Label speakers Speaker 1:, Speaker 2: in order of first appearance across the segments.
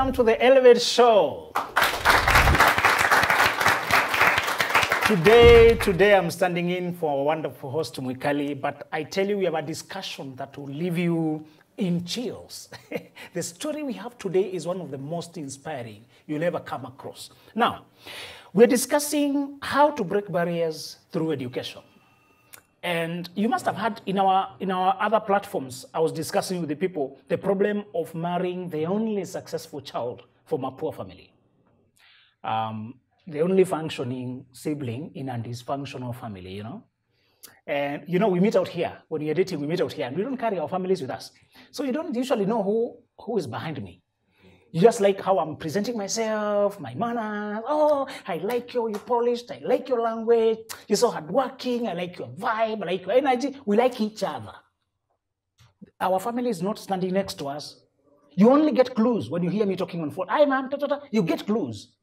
Speaker 1: welcome to the Elevate Show. Today I'm standing in for our wonderful host, Mwikali, but I tell you, we have a discussion that will leave you in chills. The story we have today is one of the most inspiring you'll ever come across. Now, we're discussing how to break barriers through education. And you must have heard in our other platforms, I was discussing with the people the problem of marrying the only successful child from a poor family. The only functioning sibling in a dysfunctional family, you know. And, you know, we meet out here. When we're dating, we meet out here. And we don't carry our families with us. So you don't usually know who is behind me. You just like how I'm presenting myself, my manners. Oh, I like you, you're polished. I like your language. You're so hardworking. I like your vibe. I like your energy. We like each other. Our family is not standing next to us. You only get clues when you hear me talking on phone. Hi, ma'am. You get clues.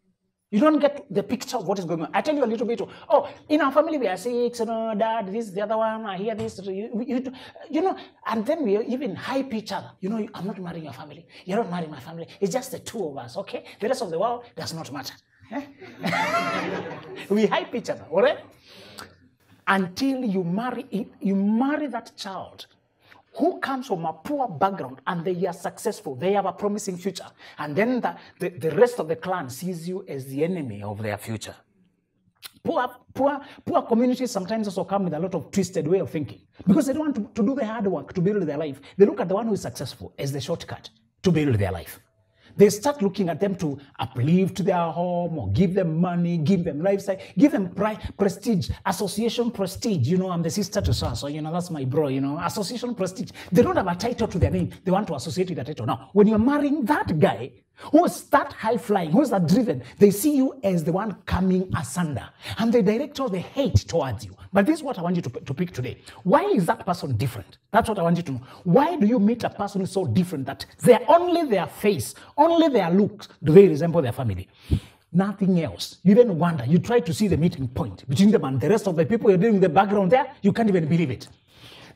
Speaker 1: You don't get the picture of what is going on. I tell you a little bit. Oh, in our family we are six, you know, dad, this, the other one, I hear this, you know, and then we even hype each other. You know, I'm not marrying your family. You're not marrying my family. It's just the two of us, okay? The rest of the world does not matter. We hype each other, all right? Until you marry that child who comes from a poor background and they are successful, they have a promising future. And then the rest of the clan sees you as the enemy of their future. Poor communities sometimes also come with a lot of twisted way of thinking because they don't want to do the hard work to build their life. They look at the one who is successful as the shortcut to build their life. They start looking at them to uplift their home or give them money, give them lifestyle, give them prestige, association prestige. You know, I'm the sister to so, you know, that's my bro, you know, association prestige. They don't have a title to their name. They want to associate with that title. Now, when you're marrying that guy who is that high flying, who is that driven, they see you as the one coming asunder and they direct all the hate towards you. But this is what I want you to pick today. Why is that person different? That's what I want you to know. Why do you meet a person who is so different that only their face, only their looks, do they resemble their family? Nothing else. You then wonder, you try to see the meeting point between them and the rest of the people you're dealing with the background there, you can't even believe it.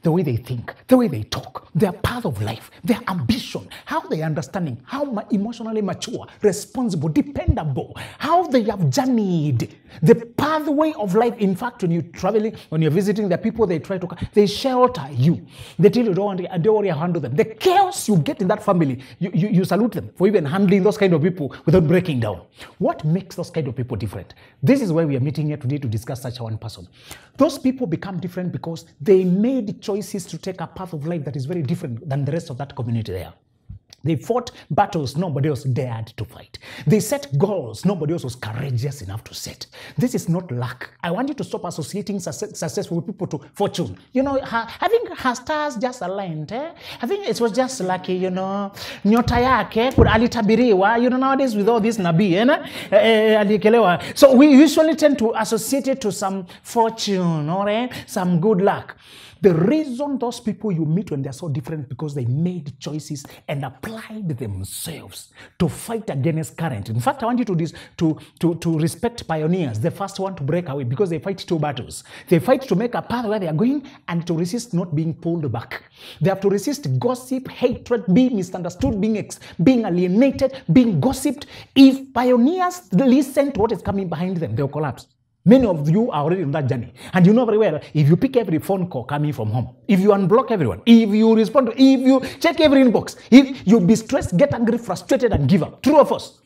Speaker 1: The way they think, the way they talk, their path of life, their ambition, how they understanding, how emotionally mature, responsible, dependable, how they have journeyed, the pathway of life. In fact, when you're traveling, when you're visiting the people, they shelter you. They tell you don't worry, handle them. The chaos you get in that family, you salute them for even handling those kind of people without breaking down. What makes those kind of people different? This is why we are meeting here today to discuss such one person. Those people become different because they made choices to take a path of life that is very different than the rest of that community there. They fought battles nobody else dared to fight. They set goals nobody else was courageous enough to set. This is not luck. I want you to stop associating successful people to fortune. You know, I think her stars just aligned. I think it was just lucky, you know. Nyota yake alitabiriwa. You know, nowadays with all this nabi, alikelewa. So we usually tend to associate it to some fortune or some good luck. The reason those people you meet when they're so different is because they made choices and applied themselves to fight against current. In fact, I want you to respect pioneers, the first one to break away, because they fight two battles. They fight to make a path where they are going and to resist not being pulled back. They have to resist gossip, hatred, being misunderstood, being alienated, being gossiped. If pioneers listen to what is coming behind them, they'll collapse. Many of you are already on that journey. And you know very well, if you pick every phone call coming from home, if you unblock everyone, if you respond, if you check every inbox, if you'll be stressed, get angry, frustrated, and give up. True or false?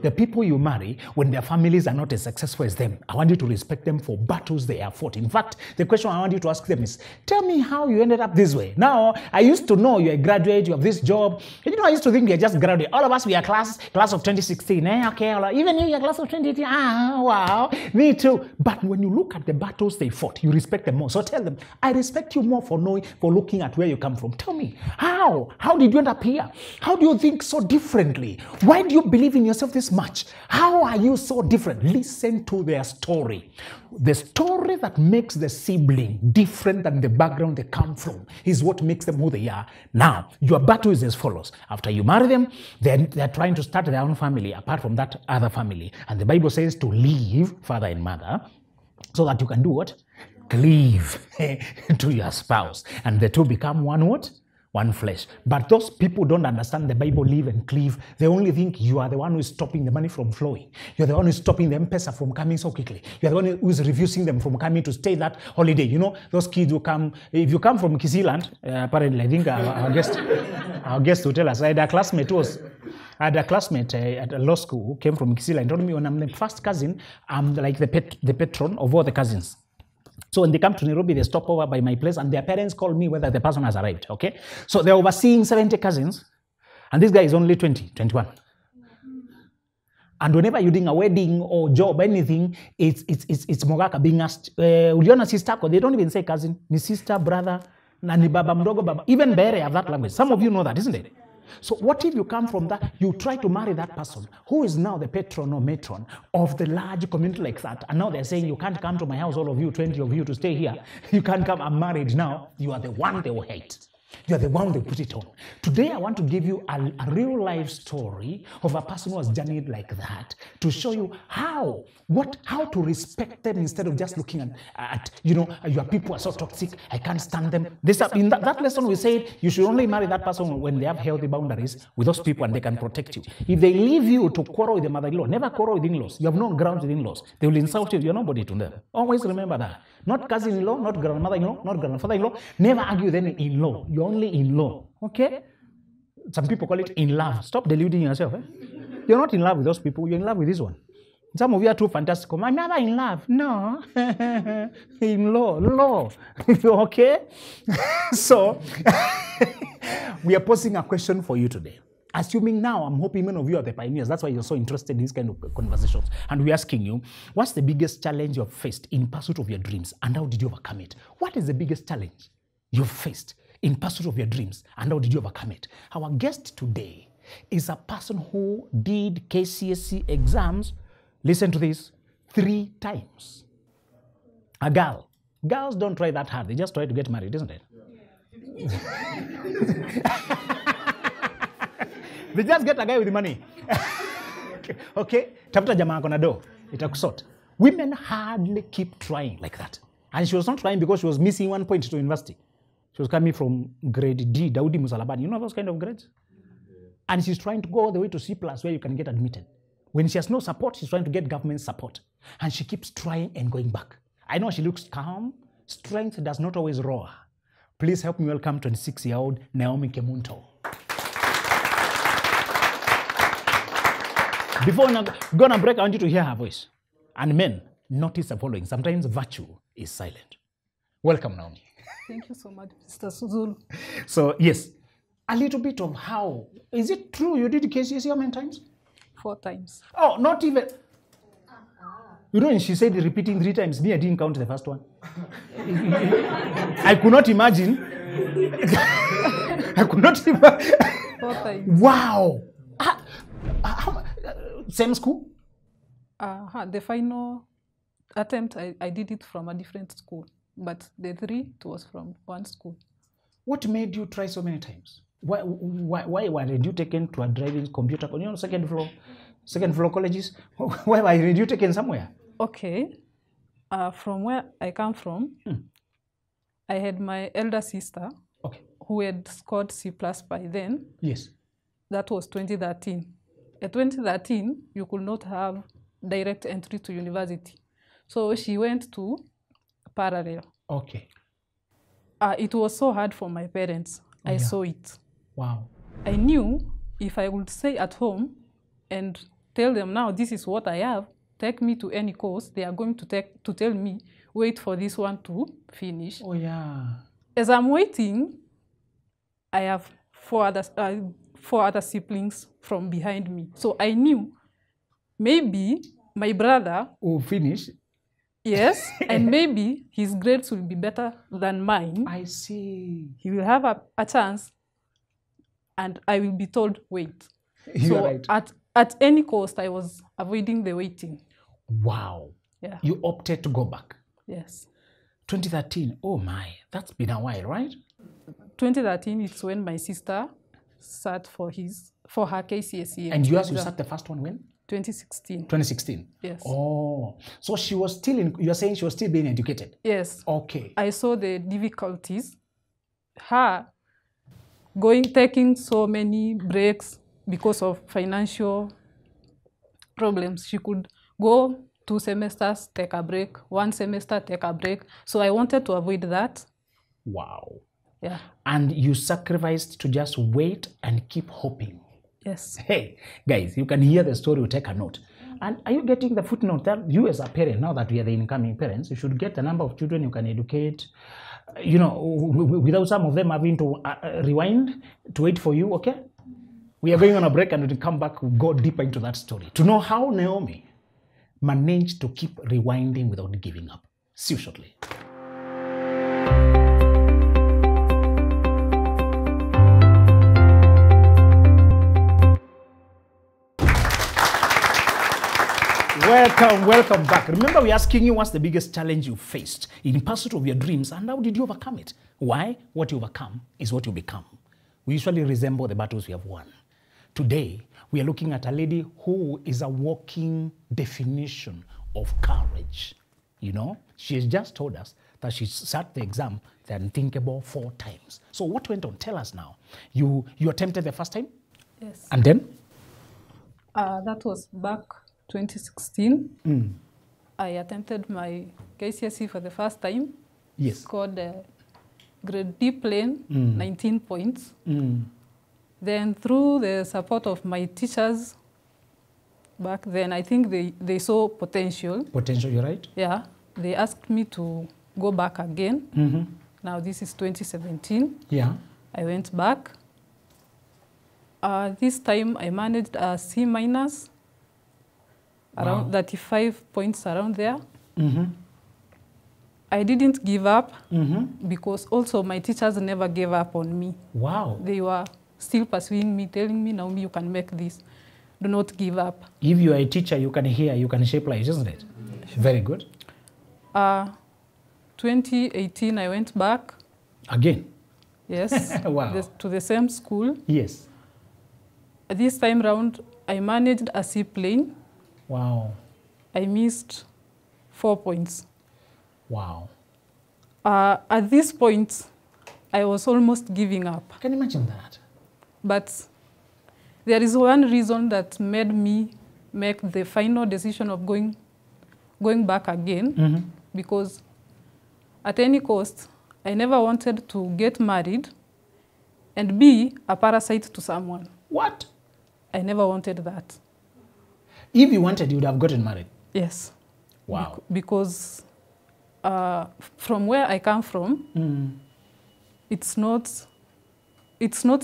Speaker 1: The people you marry, when their families are not as successful as them, I want you to respect them for battles they have fought. In fact, the question I want you to ask them is, tell me how you ended up this way. Now, I used to know you're a graduate, you have this job. You know, I used to think you're just graduate. All of us, we are class of 2016. Okay, even you, you're class of 2018. Ah, wow, me too. But when you look at the battles they fought, you respect them more. So tell them, I respect you more for looking at where you come from. Tell me, how? How did you end up here? How do you think so differently? Why do you believe in yourself this much? How are you so different? Listen to their story. The story that makes the sibling different than the background they come from is what makes them who they are. Now, your battle is as follows. After you marry them, they're trying to start their own family apart from that other family. And the Bible says to leave father and mother so that you can do what? Cleave to your spouse. And the two become one what? one flesh. But those people don't understand the Bible, live and cleave. They only think you are the one who is stopping the money from flowing. You're the one who is stopping the M-Pesa from coming so quickly. You're the one who is refusing them from coming to stay that holiday. You know, those kids who come, if you come from Kisiland, apparently, I think our guest will tell us. I had a classmate at a law school who came from Kisiland and told me when I'm the first cousin, I'm like the patron of all the cousins. So when they come to Nairobi, they stop over by my place and their parents call me whether the person has arrived, okay? So they're overseeing 70 cousins and this guy is only 20, 21. And whenever you're doing a wedding or job, anything, it's Mogaka being asked, uliona sister, they don't even say cousin, ni sister, brother, na ni baba mdogo baba. Even Bere have that language. Some of you know that, isn't it? So what if you come from that, you try to marry that person who is now the patron or matron of the large community like that, and now they're saying you can't come to my house, all of you, 20 of you to stay here. You can't come, I'm married now. You are the one they will hate. You are the one they put it on. Today, I want to give you a real life story of a person who has journeyed like that to show you how to respect them instead of just looking at your people are so toxic, I can't stand them. In that lesson, we said you should only marry that person when they have healthy boundaries with those people and they can protect you. If they leave you to quarrel with the mother-in-law, never quarrel with in-laws. You have no grounds with in-laws. They will insult you. You're nobody to them. Always remember that. Not cousin-in-law, not grandmother-in-law, not grandfather-in-law. Never argue with any in-law. You're only in-law. Okay? Some people call it in love. Stop deluding yourself. You're not in love with those people. You're in love with this one. Some of you are too fantastical. I'm never in love. No. In-law. Law. Okay? So, we are posing a question for you today. Assuming now, I'm hoping many of you are the pioneers. That's why you're so interested in these kind of conversations. And we're asking you, what's the biggest challenge you've faced in pursuit of your dreams? And how did you overcome it? What is the biggest challenge you've faced in pursuit of your dreams? And how did you overcome it? Our guest today is a person who did KCSE exams, listen to this, 3 times. A girl. Girls don't try that hard. They just try to get married, isn't it? Yeah. They just get a guy with money. Okay? Tafuta jamaa akona do. Itakusort. Women hardly keep trying like that. And she was not trying because she was missing 1 point to university. She was coming from grade D, Daudi Musalabani. You know those kind of grades? And she's trying to go all the way to C+ where you can get admitted. When she has no support, she's trying to get government support. And she keeps trying and going back. I know she looks calm. Strength does not always roar. Please help me welcome 26-year-old Naomi Kemunto. Before we go on a break, I want you to hear her voice. And men, notice the following. Sometimes virtue is silent. Welcome, Naomi.
Speaker 2: Thank you so much, Mr. Suzulu.
Speaker 1: So, yes, a little bit of how. Is it true you did KCSE how many times?
Speaker 2: 4 times.
Speaker 1: Oh, not even. You know, she said repeating 3 times. Me, I didn't count the first one. I could not imagine. I could not imagine.
Speaker 2: 4 times.
Speaker 1: Wow. Same school?
Speaker 2: The final attempt, I did it from a different school. But the 3, it was from one school.
Speaker 1: What made you try so many times? Why were you taken to a driving computer? You know, second floor colleges? Why were you taken somewhere?
Speaker 2: Okay. From where I come from, I had my elder sister who had scored C+ by then.
Speaker 1: Yes.
Speaker 2: That was 2013. At 2013, you could not have direct entry to university. So she went to parallel.
Speaker 1: Okay.
Speaker 2: It was so hard for my parents. I saw it.
Speaker 1: Wow.
Speaker 2: I knew if I would stay at home and tell them now this is what I have, take me to any course, they are going to tell me, wait for this one to finish.
Speaker 1: Oh, yeah.
Speaker 2: As I'm waiting, I have 4 other siblings from behind me. So I knew maybe my brother
Speaker 1: will finish.
Speaker 2: Yes, and maybe his grades will be better than mine.
Speaker 1: I see.
Speaker 2: He will have a chance, and I will be told, wait.
Speaker 1: You're right.
Speaker 2: At any cost, I was avoiding the waiting.
Speaker 1: Wow.
Speaker 2: Yeah.
Speaker 1: You opted to go back.
Speaker 2: Yes.
Speaker 1: 2013. Oh my, that's been a while, right?
Speaker 2: 2013, it's when my sister sat for her KCSE.
Speaker 1: And you sat the first one when?
Speaker 2: 2016.
Speaker 1: 2016?
Speaker 2: Yes.
Speaker 1: Oh, so she was still you're saying she was still being educated?
Speaker 2: Yes.
Speaker 1: Okay.
Speaker 2: I saw the difficulties. Her taking so many breaks because of financial problems. She could go 2 semesters, take a break, 1 semester, take a break. So I wanted to avoid that.
Speaker 1: Wow.
Speaker 2: Yeah.
Speaker 1: And you sacrificed to just wait and keep hoping.
Speaker 2: Yes.
Speaker 1: Hey, guys, you can hear the story, you take a note. And are you getting the footnote that you as a parent, now that we are the incoming parents, you should get the number of children you can educate, you know, without some of them having to rewind to wait for you, okay? We are going on a break, and when we come back, we'll go deeper into that story to know how Naomi managed to keep rewinding without giving up. See you shortly. Welcome back. Remember, we're asking you what's the biggest challenge you faced in pursuit of your dreams, and how did you overcome it? Why? What you overcome is what you become. We usually resemble the battles we have won. Today, we are looking at a lady who is a walking definition of courage. You know, she has just told us that she sat the exam, the unthinkable 4 times. So what went on? Tell us now. You attempted the first time?
Speaker 2: Yes.
Speaker 1: And then?
Speaker 2: That was back 2016. I attempted my KCSE for the first time.
Speaker 1: Yes.
Speaker 2: Scored a grade D plain, 19 points. Then through the support of my teachers back then, I think they saw potential.
Speaker 1: Potential, you're right?
Speaker 2: Yeah. They asked me to go back again. Now this is 2017.
Speaker 1: Yeah.
Speaker 2: I went back. This time I managed a C minus. Around 35 points around there. I didn't give up because also my teachers never gave up on me.
Speaker 1: Wow.
Speaker 2: They were still pursuing me, telling me, Naomi, you can make this. Do not give up.
Speaker 1: If you are a teacher, you can hear, you can shape lives, isn't it? Very good.
Speaker 2: 2018, I went back.
Speaker 1: Again?
Speaker 2: Yes.
Speaker 1: Wow.
Speaker 2: To the same school.
Speaker 1: Yes.
Speaker 2: This time round, I managed a C plane.
Speaker 1: Wow.
Speaker 2: I missed 4 points.
Speaker 1: Wow.
Speaker 2: At this point, I was almost giving up.
Speaker 1: Can you imagine that?
Speaker 2: But there is one reason that made me make the final decision of going back again, because at any cost, I never wanted to get married and be a parasite to someone.
Speaker 1: What?
Speaker 2: I never wanted that.
Speaker 1: If you wanted, you would have gotten married.
Speaker 2: Yes.
Speaker 1: Wow.
Speaker 2: Because from where I come from, it's not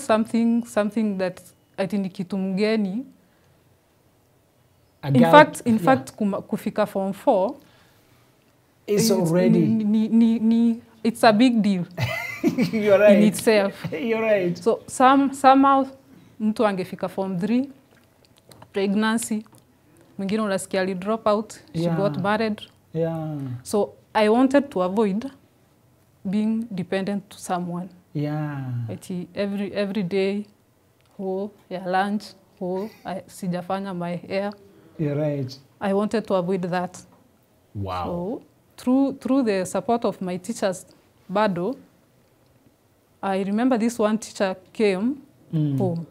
Speaker 2: something that I think kitu mgeni. In fact, kufika form 4
Speaker 1: it's already
Speaker 2: it's a big deal.
Speaker 1: You're right.
Speaker 2: In itself.
Speaker 1: You're right.
Speaker 2: So somehow mtu angefika form 3, pregnancy, mwingine unasikia ali drop out, she got married.
Speaker 1: Yeah.
Speaker 2: So I wanted to avoid being dependent to someone.
Speaker 1: Yeah.
Speaker 2: Every day, lunch, sijafanya my hair.
Speaker 1: You're right.
Speaker 2: I wanted to avoid that.
Speaker 1: Wow.
Speaker 2: So through the support of my teachers, bado, I remember this one teacher came home.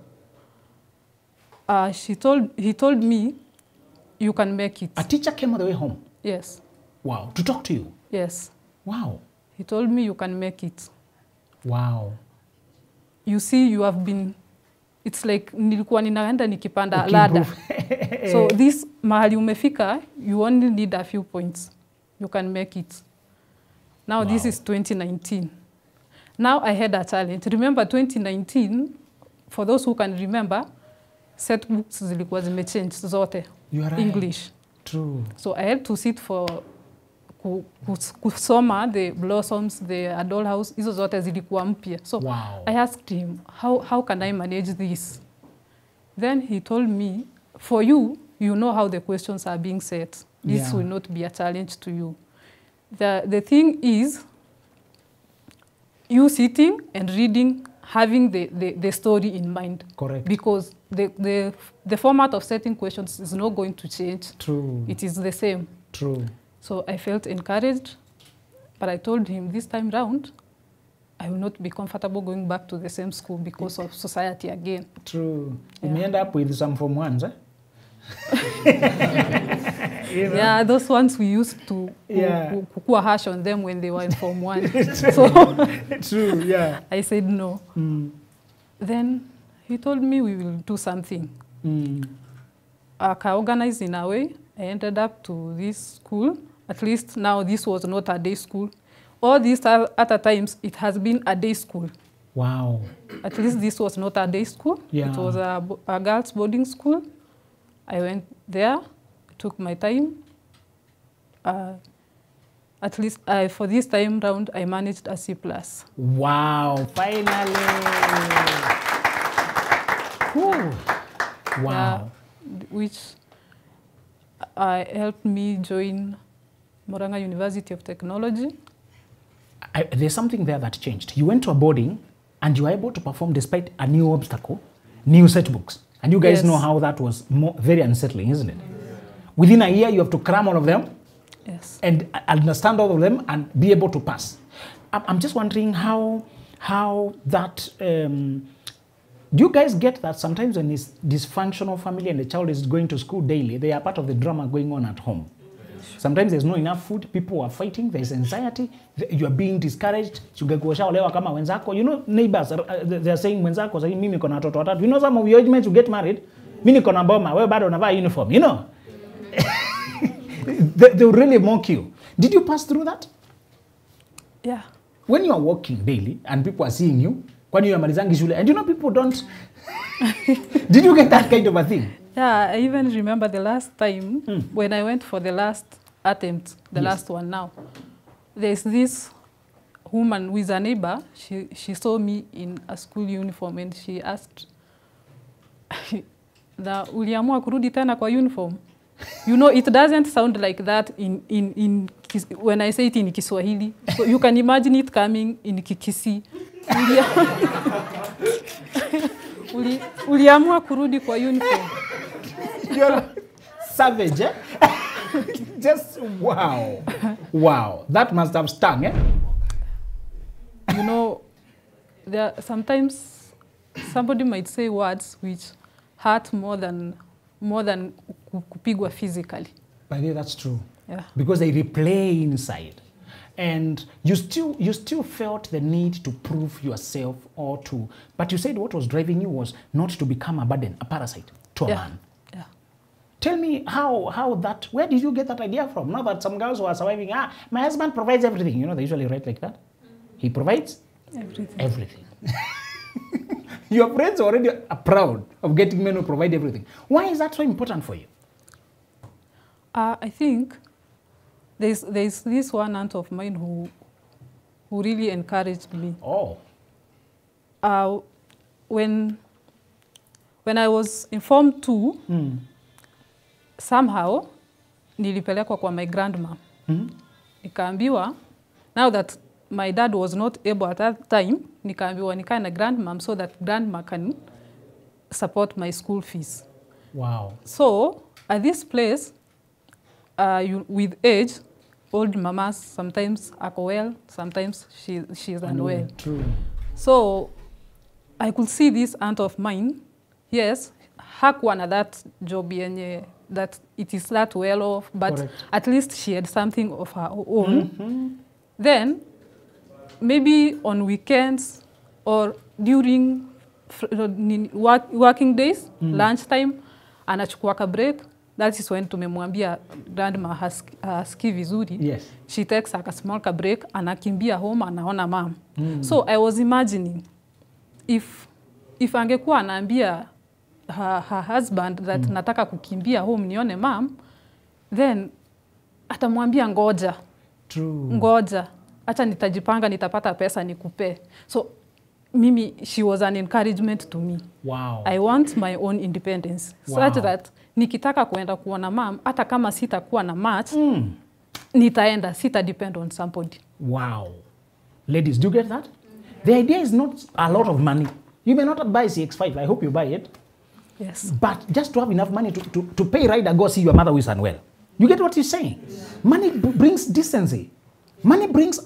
Speaker 2: He told me, you can make it.
Speaker 1: A teacher came all the way home?
Speaker 2: Yes.
Speaker 1: Wow. To talk to you?
Speaker 2: Yes.
Speaker 1: Wow.
Speaker 2: He told me you can make it.
Speaker 1: Wow.
Speaker 2: You see, you have been, it's like nilikuwa ninaenda nikipanda ladder. So this mahali umefika, you only need a few points. You can make it. Now this is 2019. Now I had a challenge. Remember 2019, for those who can remember, set books zilikuwa zimechange zote.
Speaker 1: You are right.
Speaker 2: English.
Speaker 1: True.
Speaker 2: So I had to sit for kusoma the Blossoms, the Adol House, hizo zote zilikuwa mpya. So I asked him, how can I manage this? Then he told me, for you, you know how the questions are being set. This will not be a challenge to you. The thing is, you sitting and reading, having the story in mind.
Speaker 1: Correct.
Speaker 2: Because the format of setting questions is not going to change.
Speaker 1: True.
Speaker 2: It is the same.
Speaker 1: True.
Speaker 2: So I felt encouraged, but I told him this time round, I will not be comfortable going back to the same school because of society again.
Speaker 1: True.
Speaker 2: Yeah.
Speaker 1: You may end up with some Form 1s, eh? You know?
Speaker 2: Yeah, those ones we used to
Speaker 1: Yeah.
Speaker 2: kukua hash on them when they were in Form 1. So
Speaker 1: True, yeah.
Speaker 2: I said no.
Speaker 1: Mm.
Speaker 2: Then he told me we will do something.
Speaker 1: Mm.
Speaker 2: I organized in a way. I ended up to this school. At least now this was not a day school. All these other times it has been a day school.
Speaker 1: Wow.
Speaker 2: At least this was not a day school.
Speaker 1: Yeah.
Speaker 2: It was a girls' boarding school. I went there, took my time. At least for this time round, I managed a C+.
Speaker 1: Wow, finally. Whew. Wow.
Speaker 2: Which helped me join Murang'a University of Technology.
Speaker 1: There's something there that changed. You went to a boarding and you were able to perform despite a new obstacle, new setbooks. And you guys
Speaker 2: Yes.
Speaker 1: know how that was very unsettling, isn't it? Within a year, you have to cram all of them
Speaker 2: Yes.
Speaker 1: and understand all of them and be able to pass. I'm just wondering how that... do you guys get that sometimes when it's dysfunctional family and the child is going to school daily, they are part of the drama going on at home? Sometimes there's not enough food, people are fighting, there's anxiety, you are being discouraged. Olewa kama wenzako. You know, neighbors, they are saying wenzako, saying mimi niko na watoto watatu. You know some of your age mates you get married, mimi niko na boma, wewe bado unavaa uniform, you know? they will really mock you. Did you pass through that?
Speaker 2: Yeah.
Speaker 1: When you are walking daily and people are seeing you, kwani unamalizangi shule, and you know people don't... Did you get that kind of a thing?
Speaker 2: Yeah, I even remember the last time when I went for the last attempt, the last one now. There's this woman with a neighbor. She saw me in a school uniform and she asked, uliamua kurudi tena kwa uniform? You know, it doesn't sound like that when I say it in Kiswahili. So you can imagine it coming in Kikisi. Uliamua kurudi kwa uniform.
Speaker 1: You're savage, eh? Just wow. Wow. That must have stung, eh?
Speaker 2: You know, sometimes somebody might say words which hurt more than kupigwa physically.
Speaker 1: By the way, that's true.
Speaker 2: Yeah.
Speaker 1: Because they replay inside. And you still felt the need to prove yourself but you said what was driving you was not to become a burden, a parasite to a man.
Speaker 2: Yeah.
Speaker 1: Tell me where did you get that idea from? Now that some girls who are surviving, my husband provides everything. You know, they usually write like that. He provides everything. Your friends already are proud of getting men who provide everything. Why is that so important for you?
Speaker 2: I think there's this one aunt of mine who really encouraged me.
Speaker 1: Oh.
Speaker 2: When I was in Form 2, somehow nilipelekwa kwa my grandma. Nikaambiwa, now that my dad was not able at that time, nikaambiwa nikae na grandmom so that grandma can support my school fees.
Speaker 1: Wow.
Speaker 2: So at this place, with age, old mamas sometimes are well, sometimes she's unwell.
Speaker 1: True.
Speaker 2: So I could see this aunt of mine, yes, hakuwa na that job yenye, that it is that well off, but
Speaker 1: correct,
Speaker 2: at least she had something of her own. Then maybe on weekends or during working days, lunchtime, anachukuaka break. That is when tumemwambia grandma hasikii vizuri.
Speaker 1: Yes.
Speaker 2: She takes a small break, anakimbia home, anaona mom. So I was imagining if angekuwa anaambia her husband that nataka kukimbia home nione mom, then atamwambia ngoja.
Speaker 1: True.
Speaker 2: Ngoja. Acha nitajipanga, nitapata pesa nikupe. So mimi, she was an encouragement to me.
Speaker 1: Wow.
Speaker 2: I want my own independence.
Speaker 1: Wow.
Speaker 2: Such that nikitaka kuenda kuona mom, hata kama sitakuwa na match, nitaenda, sita depend on somebody.
Speaker 1: Wow. Ladies, do you get that? The idea is not a lot of money. You may not buy CX5. I hope you buy it.
Speaker 2: Yes.
Speaker 1: But just to have enough money to pay rider, go see your mother who is unwell. You get what he's saying? Money brings decency. Money brings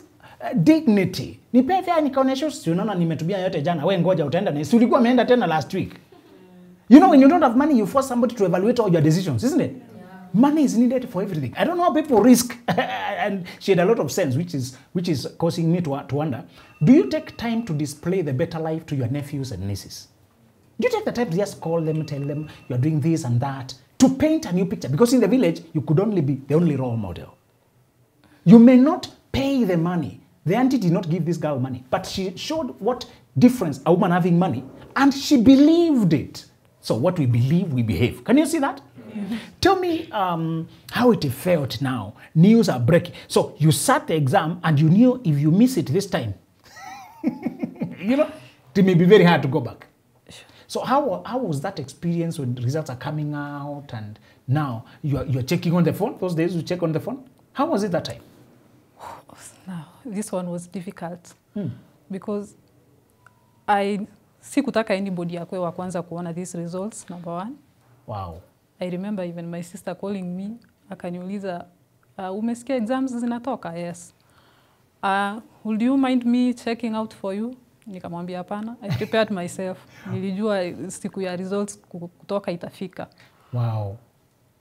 Speaker 1: dignity. Nipe fare nikaonesha si unaona nimetumia yote jana. Wewe ngoja utaenda na si ulikuwa umeenda tena last week. You know, when you don't have money, you force somebody to evaluate all your decisions, isn't it? Money is needed for everything. I don't know how people risk, and she had a lot of sense, which is causing me to wonder, do you take time to display the better life to your nephews and nieces? Do you take the time to just call them, tell them you're doing this and that, to paint a new picture? Because in the village, you could only be the only role model. You may not pay the money. The auntie did not give this girl money, but she showed what difference a woman having money, and she believed it. So what we believe, we behave. Can you see that? Mm-hmm. Tell me how it felt now. News are breaking. So you sat the exam and you knew if you miss it this time, you know, it may be very hard to go back. So how was that experience when the results are coming out and now you're checking on the phone? Those days you check on the phone? How was it that time?
Speaker 2: No, this one was difficult because sikutaka anybody akwe wa kwanza kuona these results, number one.
Speaker 1: Wow.
Speaker 2: I remember even my sister calling me, akaniuliza, umesikia exams zinatoka? Yes. Would you mind me checking out for you? Nikamwambia hapana. I prepared myself. Nilijua siku ya results kutoka itafika.
Speaker 1: Wow.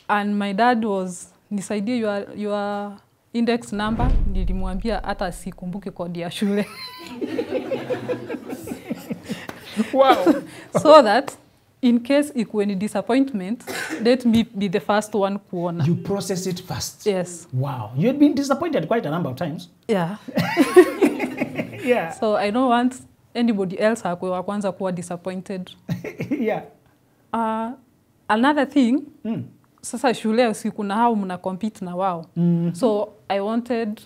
Speaker 2: And my dad was, nisaidie your index number. Nilimwambia hata sikumbuki kodi ya shule.
Speaker 1: Wow.
Speaker 2: So that in case ikuwe ni disappointment, let me be the first one kuona.
Speaker 1: You process it first.
Speaker 2: Yes.
Speaker 1: Wow. You had been disappointed quite a number of times.
Speaker 2: Yeah.
Speaker 1: Yeah.
Speaker 2: So I don't want anybody else akwe wa kwanza kuwa disappointed.
Speaker 1: Yeah.
Speaker 2: Another thing, sasa shule usiku na hao mna compete na wao. So I wanted,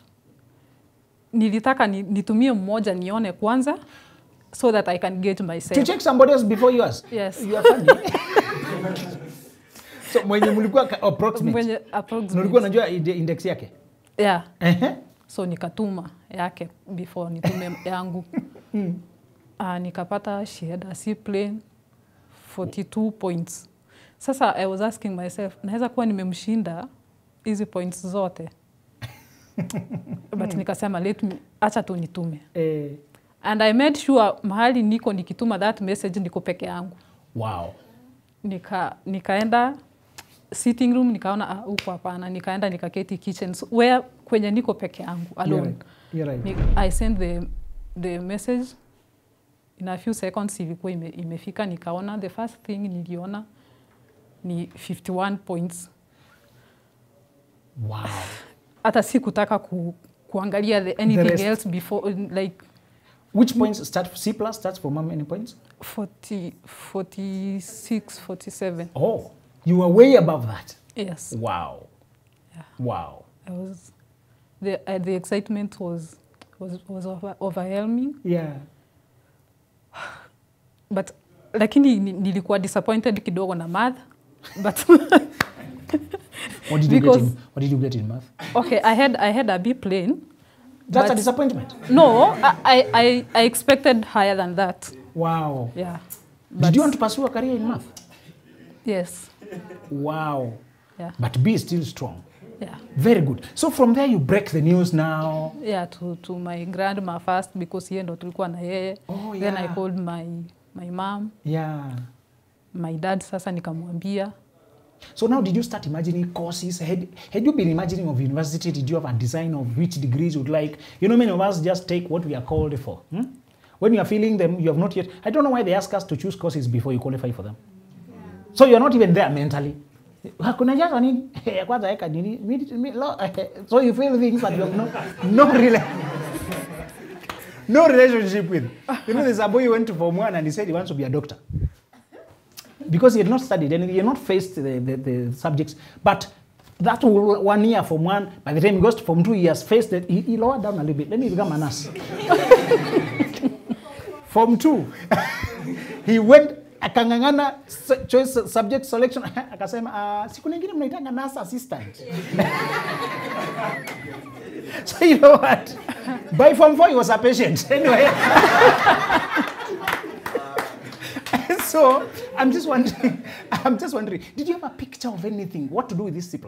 Speaker 2: nilitaka nitumie mmoja nione kwanza, so that I can gauge myself.
Speaker 1: To check somebody else before yours?
Speaker 2: Yes.
Speaker 1: You are funny. So mwenye mulikuwa approximate?
Speaker 2: Mwenye approximate.
Speaker 1: Nulikuwa najua index yake?
Speaker 2: Yeah. So nikatuma yake before nitume yangu. Nikapata she had a C plane 42 points. Sasa I was asking myself, naweza kuwa nimemshinda hizi points zote. But nikasema acha tu nitume. And I made sure mahali niko nikituma that message niko peke yangu.
Speaker 1: Wow.
Speaker 2: Nikaenda sitting room, nikaona huko hapana, nikaenda nikaketi kitchen where kwenye niko peke yangu alone.
Speaker 1: You're right.
Speaker 2: I sent the message in a few seconds, ilikuwa imefika. Nikaona the first thing niliona ni 51 points.
Speaker 1: Wow.
Speaker 2: Hata sikutaka kuangalia anything else before, like.
Speaker 1: Which points start? C plus starts from how many points?
Speaker 2: 46, 47.
Speaker 1: Oh, you were way above that.
Speaker 2: Yes.
Speaker 1: Wow.
Speaker 2: Yeah.
Speaker 1: Wow.
Speaker 2: The excitement was overwhelming.
Speaker 1: Yeah.
Speaker 2: But lakini nilikuwa disappointed kidogo na math. But
Speaker 1: what did you get in math?
Speaker 2: Okay, I had a B plane.
Speaker 1: That's a disappointment.
Speaker 2: No, I expected higher than that.
Speaker 1: Wow.
Speaker 2: Yeah.
Speaker 1: Did you want to pursue a career in math?
Speaker 2: Yes.
Speaker 1: Wow.
Speaker 2: Yeah.
Speaker 1: But B is still strong.
Speaker 2: Yeah.
Speaker 1: Very good. So from there you break the news now.
Speaker 2: Yeah, to my grandma first because yeye ndo tulikuwa na yeye.
Speaker 1: Oh, yeah.
Speaker 2: Then I called my mom.
Speaker 1: Yeah.
Speaker 2: My dad sasa nikamwambia.
Speaker 1: So now did you start imagining courses? Had you been imagining of university? Did you have a design of which degrees you would like? You know, many of us just take what we are called for. When you are feeling them, you have not yet. I don't know why they ask us to choose courses before you qualify for them. Yeah. So you are not even there mentally. So you feel things that you have no relationship with. You know, there's a boy who went to Form 1 and he said he wants to be a doctor. Because he had not studied and he had not faced the subjects. But that 1 year Form 1, by the time he goes to Form 2, he has faced it. He lowered down a little bit. Let me become a nurse. Form 2, he went akangangana choice subject selection. Akasema siku nyingine mnaitanga nurse assistant. So you know what? By Form 4, he was a patient. Anyway. So I'm just wondering, did you have a picture of anything? What to do with this C+?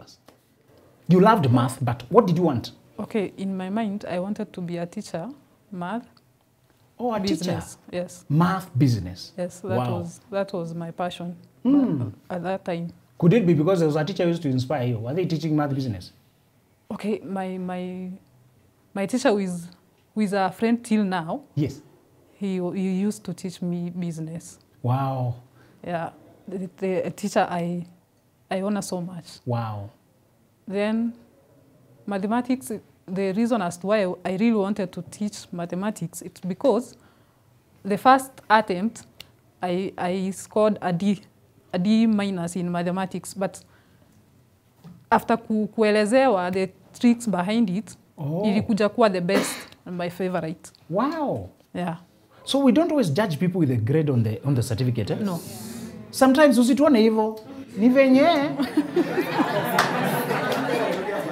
Speaker 1: You loved math, but what did you want?
Speaker 2: Okay, in my mind, I wanted to be a teacher, math,
Speaker 1: Oh, a teacher.
Speaker 2: business. Yes,
Speaker 1: Math business.
Speaker 2: yes,
Speaker 1: Wow.
Speaker 2: that was my passion at that time.
Speaker 1: Could it be because there was a teacher who used to inspire you? Were they teaching math business?
Speaker 2: Okay, my teacher who is a friend till now,
Speaker 1: Yes.
Speaker 2: he used to teach me business.
Speaker 1: Wow.
Speaker 2: Yeah, the teacher I honor so much.
Speaker 1: Wow.
Speaker 2: Then mathematics, the reason as to why I really wanted to teach mathematics, it's because the first attempt, I scored a D minus in mathematics, but after kuelezewa the tricks behind it, ilikuja kuwa the best and my favorite.
Speaker 1: Wow.
Speaker 2: Yeah.
Speaker 1: So we don't always judge people with a grade on the certificate. Eh?
Speaker 2: No.
Speaker 1: Sometimes usituone hivyo. Ni venye.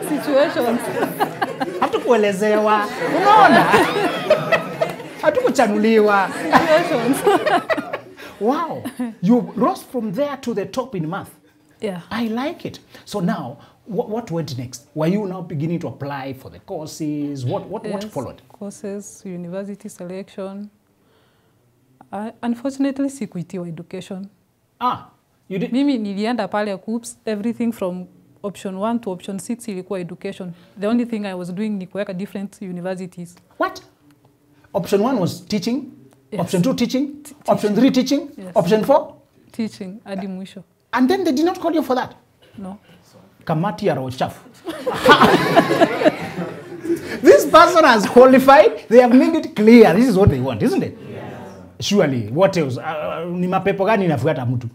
Speaker 2: Situations.
Speaker 1: Hatukuelezewa. Unaona? Hatukuchanuliwa.
Speaker 2: Situations.
Speaker 1: Wow. You rose from there to the top in math.
Speaker 2: Yeah.
Speaker 1: I like it. So now, what went next? Were you now beginning to apply for the courses? What
Speaker 2: Yes,
Speaker 1: followed?
Speaker 2: courses, university selection. Unfortunately, sikuitiwa education.
Speaker 1: Ah, you did.
Speaker 2: Mimi nilienda pale KUPS, everything from option 1 to option 6 ilikuwa education. The only thing I was doing ni kuweka different universities.
Speaker 1: What? Option 1 was teaching.
Speaker 2: Yes.
Speaker 1: Option 2 teaching. Option 3 teaching.
Speaker 2: Yes.
Speaker 1: Option 4.
Speaker 2: Teaching hadi mwisho.
Speaker 1: And then they did not call you for that.
Speaker 2: No.
Speaker 1: Kamati ya roho chafu. This person has qualified. They have made it clear. This is what they want, isn't it? Yes. Surely. What else? Ni mapepo gani inafuata mtu?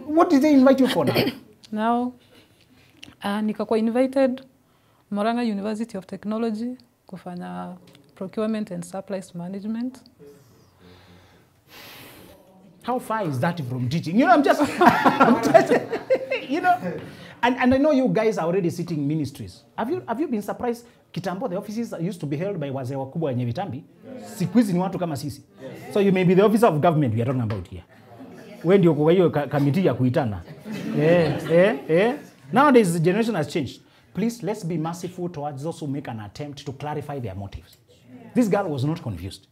Speaker 1: What did they invite you for now?
Speaker 2: Now, nikakuwa invited Murang'a University of Technology kufanya procurement and supplies management.
Speaker 1: How far is that from teaching? You know, I'm just you know, and I know you guys are already sitting in ministries. Have you been surprised? Kitambo, the offices used to be held by wazee wakubwa wenye vitambi. Siku hizi ni watu kama sisi. So you may be the officer of government we are talking about here. Wewe ndio kwa hiyo kamiti ya kuitana. Nowadays the generation has changed. Please, let's be merciful towards those who make an attempt to clarify their motives. This girl was not confused.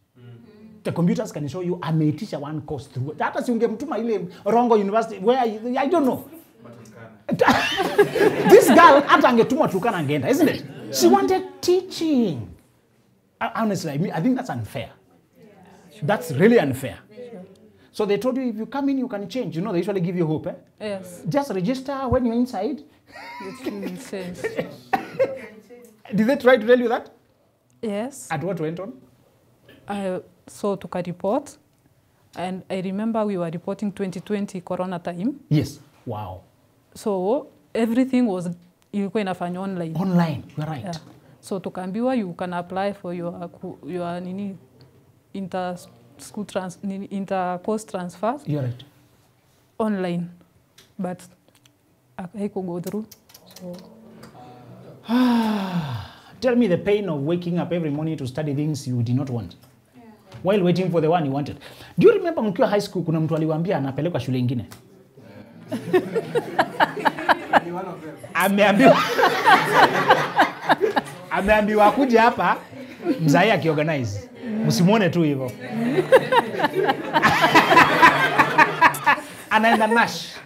Speaker 1: The computers can show you ameitisha one course through. Hata si ungemtuma ile Rongo University where I don't know. This girl hata angetumwa Turkana angeenda, isn't it? She wanted teaching. Honestly, I think that's unfair. That's really unfair. So they told you if you come in, you can change. You know, they usually give you hope. Eh?
Speaker 2: Yes.
Speaker 1: Just register when you're inside.
Speaker 2: It changed.
Speaker 1: Did they try to tell you that?
Speaker 2: Yes.
Speaker 1: And what went on?
Speaker 2: So took a report, and I remember we were reporting 2020 Corona time.
Speaker 1: Yes. Wow.
Speaker 2: So everything was ilikuwa inafanywa online.
Speaker 1: Online, you're right.
Speaker 2: Yeah. So tukaambiwa you can apply for your inter-course transfers.
Speaker 1: You're right.
Speaker 2: Online, but I could go through. So.
Speaker 1: Tell me the pain of waking up every morning to study things you did not want. While waiting for the one you wanted. Do you remember mkiwa high school kuna mtu aliwaambia anapelekwa shule nyingine? Ameambiwa kuja hapa mzai akiorganize. Msimuone tu hivyo. Anaenda Nash.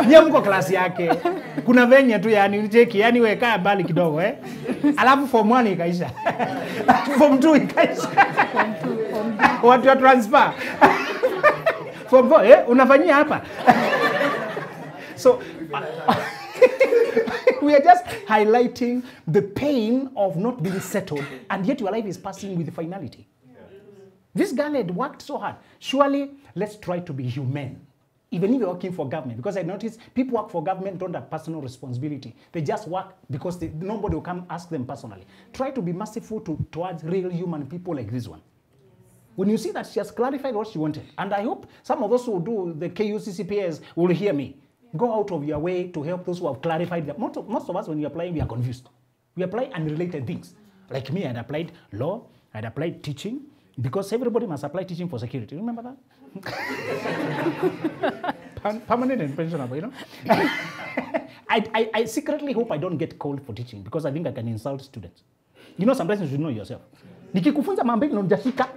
Speaker 1: Nyie mko klasi yake. Kuna venye tu yani cheki yani wewe kaa mbali kidogo Alafu form 1 ikaisha. Form 2 ikaisha. Watu wa transfer. Form 4 unafanyia hapa. So we are just highlighting the pain of not being settled, and yet your life is passing with finality. This girl had worked so hard. Surely, let's try to be humane. Even if you're working for government, because I notice people work for government don't have personal responsibility. They just work because nobody will come ask them personally. Try to be merciful towards real human people like this one. When you see that she has clarified what she wanted, and I hope some of those who do the KUCCPS will hear me. Go out of your way to help those who have clarified that. Most of us, when we apply, we are confused. We apply unrelated things. Like me, I had applied law, I had applied teaching, because everybody must apply teaching for security. Remember that? Permanent and pensionable, you know? I secretly hope I don't get called for teaching because I think I can insult students. You know, sometimes you should know yourself. Nikikufunza mambo na hujashika.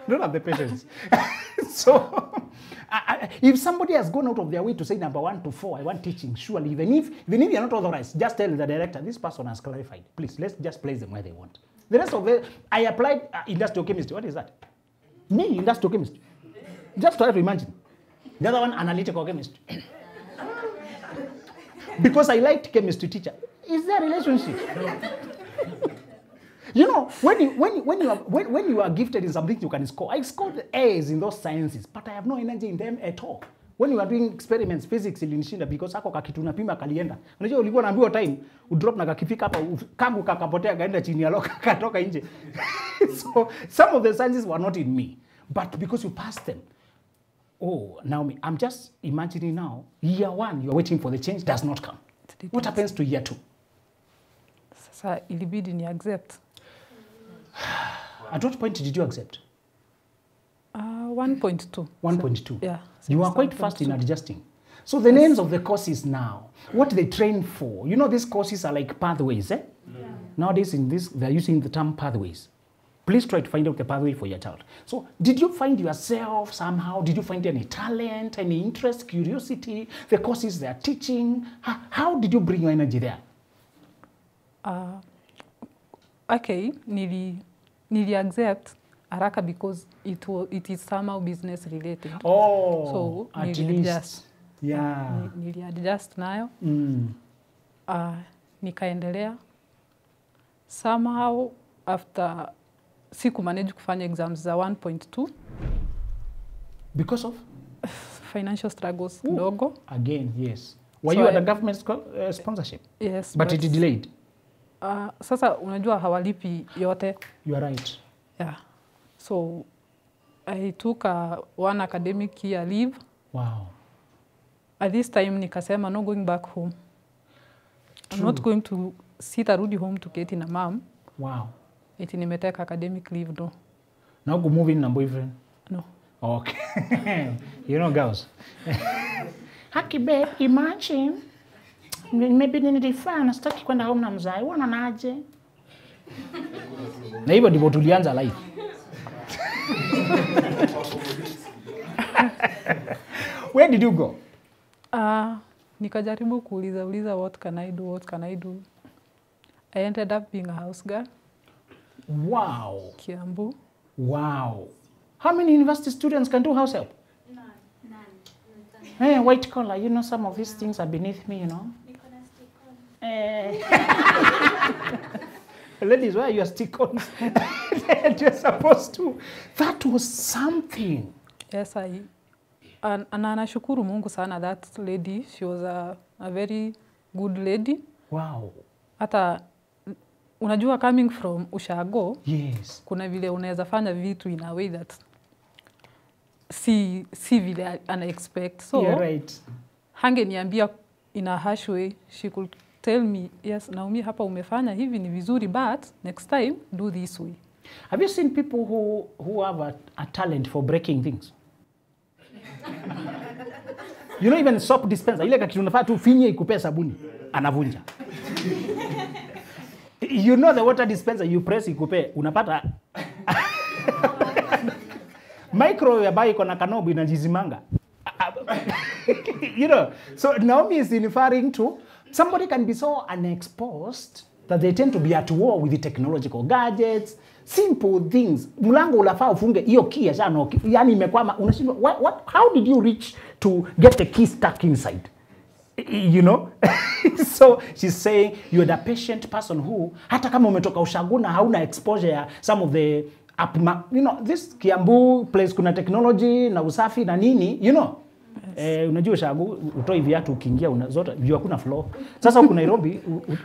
Speaker 1: Don't have the patience. So, if somebody has gone out of their way to say number 1 to 4, I want teaching, surely, even if you're not authorized, just tell the director, this person has clarified. Please, let's just place them where they want. The rest of it, I applied industrial chemistry. What is that? Me, industrial chemistry. Just try to imagine. The other one, analytical chemistry. Because I liked chemistry teacher. Is there a relationship? You know, when you are gifted in something you can score. I scored A's in those sciences, but I have no energy in them at all. When you are doing experiments, physics ilinishinda because hako kakitu unapima kalienda. Unajua ulikuwa unaambiwa time, udrop na kakifika hapa, kangu kakapotea kaenda chini ya loka katoka nje. So some of the sciences were not in me, but because you passed them. Oh, Naomi, I'm just imagining now, year 1, you're waiting for the change, does not come. What happens to year 2?
Speaker 2: Sasa ilibidi ni accept.
Speaker 1: At what point did you accept?
Speaker 2: 1.2.
Speaker 1: 1.2?
Speaker 2: Yeah.
Speaker 1: You are quite fast in adjusting. So the names of the courses now, what they train for, you know these courses are like pathways, eh? Yeah. Nowadays in this, they're using the term pathways. Please try to find out the pathway for your child. So did you find yourself somehow? Did you find any talent, any interest, curiosity, the courses they are teaching? How did you bring your energy there?
Speaker 2: Okay, nili accept haraka because it is somehow business related.
Speaker 1: Oh,
Speaker 2: so
Speaker 1: at least. Yeah.
Speaker 2: Nili adjust nayo. Nikaendelea. Somehow after siku manage kufanya exams za 1.2.
Speaker 1: Because of?
Speaker 2: Financial struggles kidogo.
Speaker 1: Again, yes. Were you at a government sponsorship?
Speaker 2: Yes.
Speaker 1: But it delayed?
Speaker 2: Sasa unajua hawalipi yote.
Speaker 1: You are right.
Speaker 2: Yeah. So I took one academic year leave.
Speaker 1: Wow.
Speaker 2: At this time nikasema no going back home. True. I'm not going to sitarudi home to get in a mom.
Speaker 1: Wow.
Speaker 2: Eti nimeteka academic leave, no.
Speaker 1: Now go move in na boyfriend?
Speaker 2: No.
Speaker 1: Okay. You know girls. Haki babe, imagine. Maybe nilifanya sitaki kwenda home na mzai. Unaonaje? Na hivyo ndivyo tulianza life. Where did you go?
Speaker 2: Nikajaribu kuuliza what can I do? I ended up being a house girl.
Speaker 1: Wow.
Speaker 2: Kiambu.
Speaker 1: Wow. How many university students can do house help?
Speaker 3: None.
Speaker 1: Hey, white collar, you know some of these things are beneath me, you know. Ladies, why are you stick on? You're supposed to. That was something.
Speaker 2: Yes, and nashukuru Mungu sana that lady. She was a very good lady.
Speaker 1: Wow.
Speaker 2: Hata unajua coming from ushago,
Speaker 1: yes.
Speaker 2: Kuna vile unaweza fanya vitu in a way that si vile ana expect. So
Speaker 1: you're right.
Speaker 2: Hangeniambia in a harsh way. She could tell me, yes, Naomi, hapa umefanya hivi ni vizuri, but next time do this way.
Speaker 1: Have you seen people who have a talent for breaking things? You know, even soap dispenser, ile kitu unafaa tu finye ikupe sabuni, anavunja. You know the water dispenser, you press ikupe, unapata microwave ambayo iko na kanobu inajizimanga. You know, so Naomi is referring to somebody can be so unexposed that they tend to be at war with the technological gadgets, simple things. Mlango unafaa ufunge hiyo key ya shano, yani imekwama, unashindwa how did you reach to get the key stuck inside? You know? So she's saying you're the patient person who hata kama umetoka ushaguna hauna exposure ya some of the you know, this Kiambu place kuna technology na usafi na nini, you know? Yes. Unajua shagu utoi viatu ukiingia zote juu hakuna floor. Sasa huko Nairobi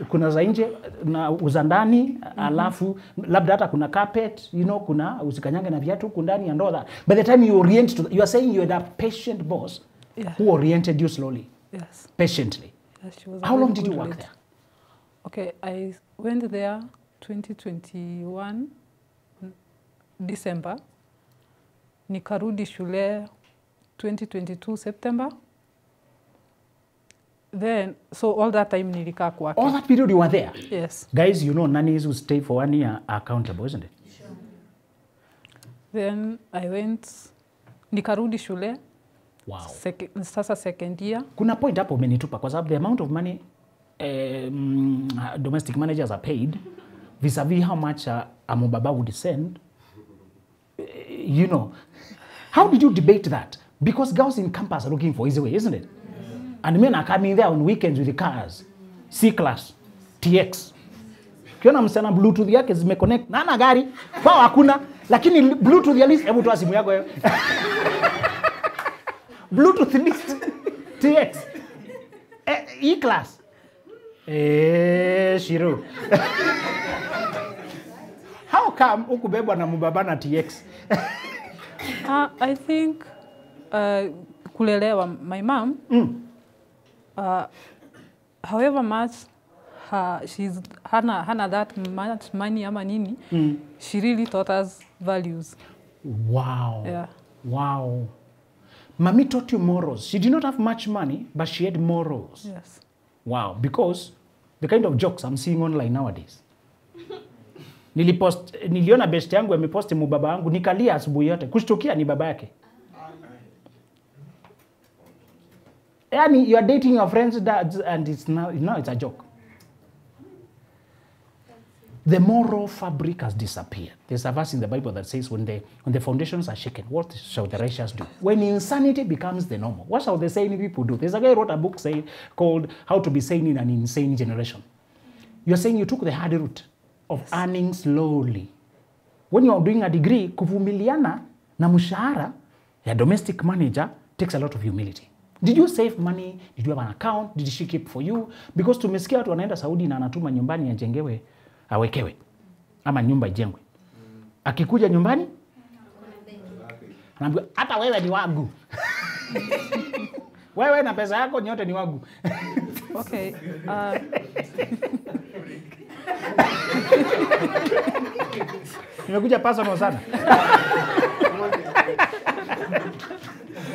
Speaker 1: kuna za nje na uzandani, alafu labda hata kuna carpet, you know, kuna usikanyange na viatu huko ndani and all that. By the time you orient to you are saying you are the patient boss, yeah, who oriented you slowly.
Speaker 2: Yes.
Speaker 1: Patiently.
Speaker 2: Yes, she was.
Speaker 1: How long did you work there?
Speaker 2: Okay, I went there 2021 December. Nikarudi shule 2022 September. Then, so all that time nilikaa kwake.
Speaker 1: All that period you were there?
Speaker 2: Yes.
Speaker 1: Guys, you know nannies who stay for 1 year are accountable, isn't it?
Speaker 3: Sure.
Speaker 2: Then I went, nikarudi shule.
Speaker 1: Wow.
Speaker 2: Sasa second year.
Speaker 1: Kuna point hapo umenitupa kwa sababu the amount of money domestic managers are paid vis-a-vis how much a mubaba would send, you know. How did you debate that? Because girls in campus are looking for easy way, isn't it? And men are coming there on weekends with the cars. C-Class, TX. Kiona msichana Bluetooth yake zimeconnect na ana gari, kwao hakuna, lakini Bluetooth ya list, hebu toa simu yako hiyo. Bluetooth list, TX, E-Class. Shiro. How come ukubebwa na mubaba na TX?
Speaker 2: I think kulelewa, my mom, however much she's hana that much money ama nini, she really taught us values.
Speaker 1: Wow.
Speaker 2: Yeah.
Speaker 1: Wow. Mommy taught you morals. She did not have much money, but she had morals.
Speaker 2: Yes.
Speaker 1: Wow. Because the kind of jokes I'm seeing online nowadays. Niliona best yangu ameposti mubaba wangu, nikalia asubuhi yote, kushtukia ni baba yake. Yani, you are dating your friend's dad and now it's a joke. The moral fabric has disappeared. There's a verse in the Bible that says when the foundations are shaken, what shall the righteous do? When insanity becomes the normal, what shall the sane people do? There's a guy who wrote a book called How to be Sane in an Insane Generation. You're saying you took the hard route of earning slowly. When you are doing a degree, kuvumiliana na mshahara ya domestic manager takes a lot of humility. Did you save money? Did you have an account? Did she keep for you? Because tumesikia watu wanaenda Saudi na anatuma nyumbani ajengewe, awekewe. Ama nyumba ijengwe. Akikuja nyumbani, anaambiwa hata wewe ni wangu. Wewe na pesa yako nyote ni wangu.
Speaker 2: Okay.
Speaker 1: Nimekuja personal sana.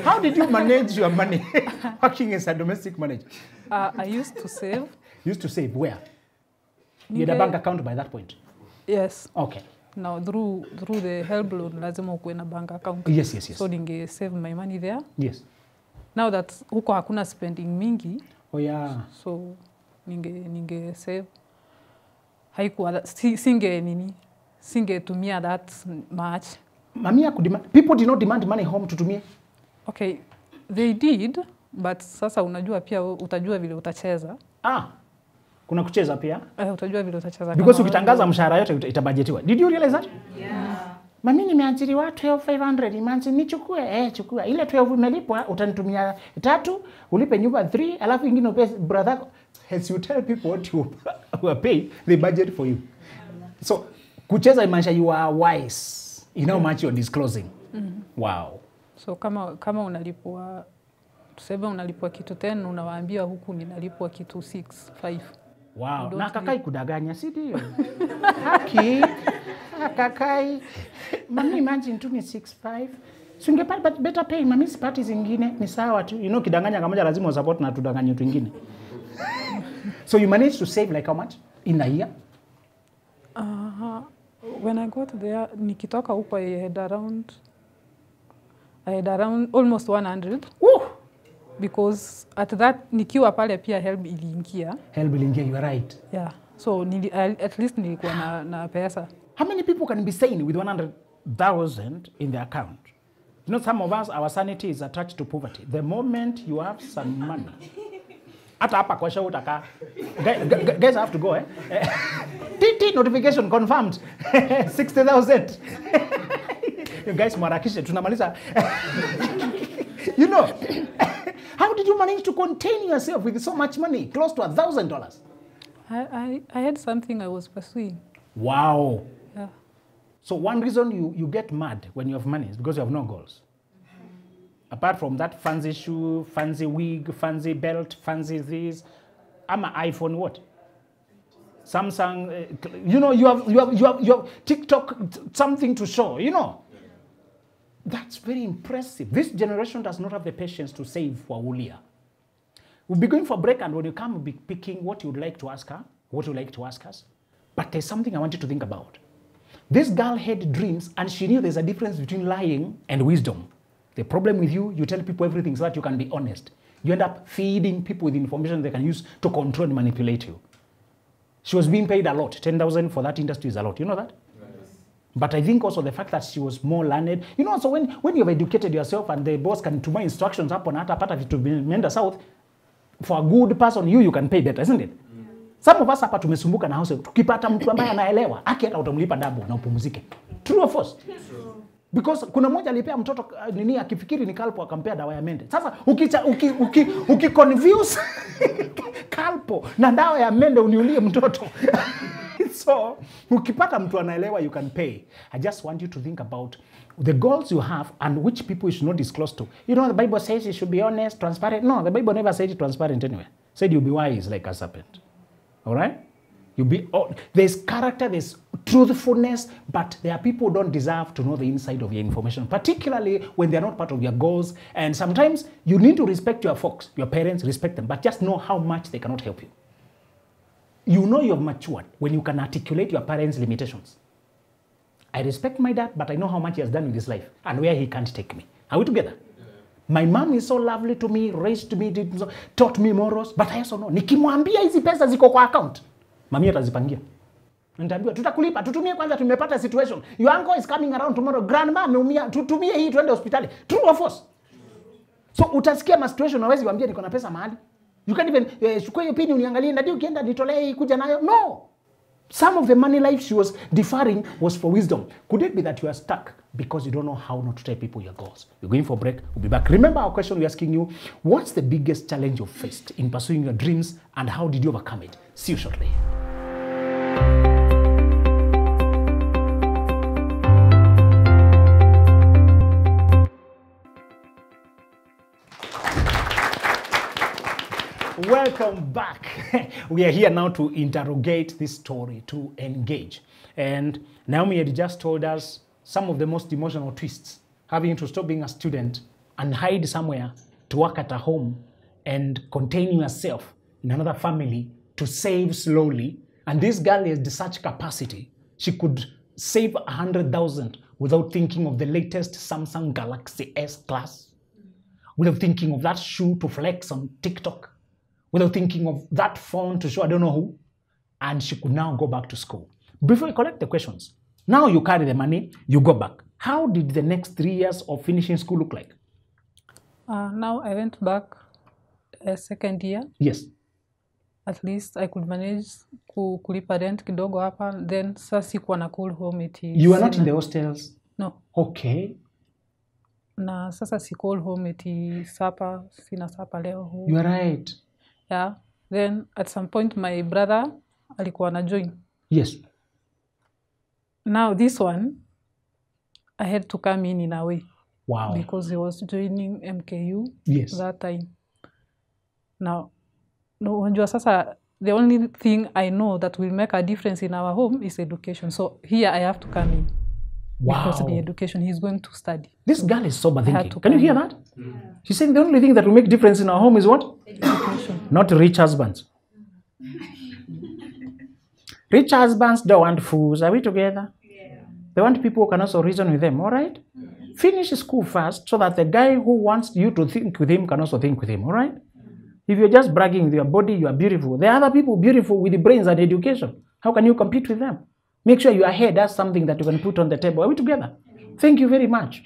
Speaker 1: How did you manage your money working as a domestic manager?
Speaker 2: I used to save.
Speaker 1: Used to save where? You had a bank account by that point?
Speaker 2: Yes.
Speaker 1: Okay.
Speaker 2: Now through the help loan lazima ukuwe na bank account.
Speaker 1: Yes.
Speaker 2: So ninge save my money there.
Speaker 1: Yes.
Speaker 2: Now that huko hakuna spending mingi.
Speaker 1: Oh yeah.
Speaker 2: So ninge save. Haikuwa singetumia that much.
Speaker 1: Mamia people did not demand money home tutumie.
Speaker 2: Okay, they did, but sasa unajua pia utajua vile utacheza.
Speaker 1: Kuna kucheza pia?
Speaker 2: Utajua vile utacheza.
Speaker 1: Because ukitangaza mshahara yote itabudgetiwa. Did you realize that?
Speaker 3: Yeah.
Speaker 1: Mami nimeajiriwa 12,500 months, nichukue, chukua. Ile 12 umelipwa utanitumia 3, ulipe nyumba 3, alafu ingine upe brother. As you tell people what you are paid, they budget for you. So, kucheza imaanisha you are wise in how much you're disclosing. Wow.
Speaker 2: So kama unalipwa, tuseme unalipwa kitu 10, unawaambia huku ninalipwa kitu 6, 5.
Speaker 1: Wow. Na kakai kudaganya, si ndio? Haki. Kakai. Mami imagine tu ni 6.5. Singepata better pay, mami sipati zingine ni sawa tu. You know kidanganya kama lazima usupport na tudanganye watu wengine. So you managed to save like how much in a year?
Speaker 2: When I got there, nikitoka huko I had around almost 100.
Speaker 1: Woo!
Speaker 2: Because at that nikiwa pale pia help iliingia.
Speaker 1: Help iliingia, you are right.
Speaker 2: Yeah. So at least nilikuwa na pesa.
Speaker 1: How many people can be sane with 100,000 in their account? You know, some of us, our sanity is attached to poverty. The moment you have some money, hata hapa kwa show utaka. Guys have to go, eh? TT notification confirmed. 60,000. You guys mwarakishe, tunamaliza. You know, how did you manage to contain yourself with so much money? Close to $1,000.
Speaker 2: I had something I was pursuing.
Speaker 1: Wow.
Speaker 2: Yeah.
Speaker 1: So one reason you get mad when you have money is because you have no goals. Apart from that fancy shoe, fancy wig, fancy belt, fancy this, I'm an iPhone what? Samsung, you know, you have TikTok, something to show, you know. That's very impressive. This generation does not have the patience to save for Ulia. We'll be going for break, and when you come, we'll be picking what you'd like to ask her, what you'd like to ask us. But there's something I want you to think about. This girl had dreams, and she knew there's a difference between lying and wisdom. The problem with you, you tell people everything so that you can be honest. You end up feeding people with information they can use to control and manipulate you. She was being paid a lot. 10,000 for that industry is a lot. You know that? Yes. But I think also the fact that she was more learned. You know, so when you've educated yourself and the boss can tuma instructions up on hata pata vitu vimeenda south, for a good person, you can pay better, isn't it? Yeah. Some of us hapa tumesumbuka na house. Tukipata mtu ambaye anaelewa, akienda utamlipa double na upumzike. True or false? True. Because kuna mmoja alipea mtoto nini akifikiri ni kalpo akampea dawa ya mende. Sasa ukiconfuse kalpo na dawa ya mende uniulie mtoto. So, ukipata mtu anaelewa, you can pay. I just want you to think about the goals you have and which people you should not disclose to. You know, the Bible says you should be honest, transparent. No, the Bible never said it transparent anyway. It said you'll be wise like a serpent. All right? There's character, there's truthfulness, but there are people who don't deserve to know the inside of your information, particularly when they're not part of your goals. And sometimes you need to respect your folks, your parents, respect them, but just know how much they cannot help you. You know you've matured when you can articulate your parents' limitations. I respect my dad, but I know how much he has done with his life and where he can't take me. Are we together? Yeah. My mom is so lovely to me, raised me, taught me morals, but I also know, nikimwambia hizi pesa ziko kwa account, mami atazipangia. Nitaambiwa tutakulipa, tutumie kwanza, tumepata situation. Your uncle is coming around tomorrow, grandma ameumia, tutumie hii tuende hospitali. True or false? So utasikia ma situation hawezi waambia niko na pesa mahali. You can't even chukua hiyo pini uniangalie ndio ukienda nitolee hii kuja nayo. No. Some of the money life she was deferring was for wisdom. Could it be that you are stuck because you don't know how not to tell people your goals? We're going for a break. We'll be back. Remember our question we're asking you. What's the biggest challenge you faced in pursuing your dreams and how did you overcome it? See you shortly. Welcome back. We are here now to interrogate this story, to engage. And Naomi had just told us some of the most emotional twists, having to stop being a student and hide somewhere to work at a home and contain yourself in another family to save slowly. And this girl has such capacity. She could save 100,000 without thinking of the latest Samsung Galaxy S Class, without thinking of that shoe to flex on TikTok, without thinking of that phone to show I don't know who, and she could now go back to school. Before we collect the questions, now you carry the money, you go back. How did the next 3 years of finishing school look like?
Speaker 2: Now I went back a second year.
Speaker 1: Yes.
Speaker 2: At least I could manage kulipa rent kidogo hapa, then sasa sikuwa na cool home eti.
Speaker 1: You were not in the hostels?
Speaker 2: No.
Speaker 1: Okay.
Speaker 2: Na sasa si cool home eti sapa, sina sapa leo huu.
Speaker 1: You are right.
Speaker 2: Yeah. Then at some point my brother alikuwa na join.
Speaker 1: Yes.
Speaker 2: Now this one, I had to come in a way.
Speaker 1: Wow.
Speaker 2: Because he was joining MKU.
Speaker 1: Yes.
Speaker 2: That time. Now, no, unajua sasa the only thing I know that will make a difference in our home is education. So here I have to come in.
Speaker 1: Wow.
Speaker 2: Because of the education he's going to study.
Speaker 1: This girl is sober thinking.
Speaker 2: To
Speaker 1: Can you hear that? Yeah. She's saying the only thing that will make difference in our home is what?
Speaker 2: Education.
Speaker 1: Not rich husbands. Rich husbands don't want fools. Are we together? Yeah. They want people who can also reason with them, all right? Mm-hmm. Finish school first so that the guy who wants you to think with him can also think with him, all right? Mm-hmm. If you're just bragging with your body, you are beautiful. There are other people beautiful with the brains and education. How can you compete with them? Make sure your head has something that you can put on the table. Are we together? Thank you very much.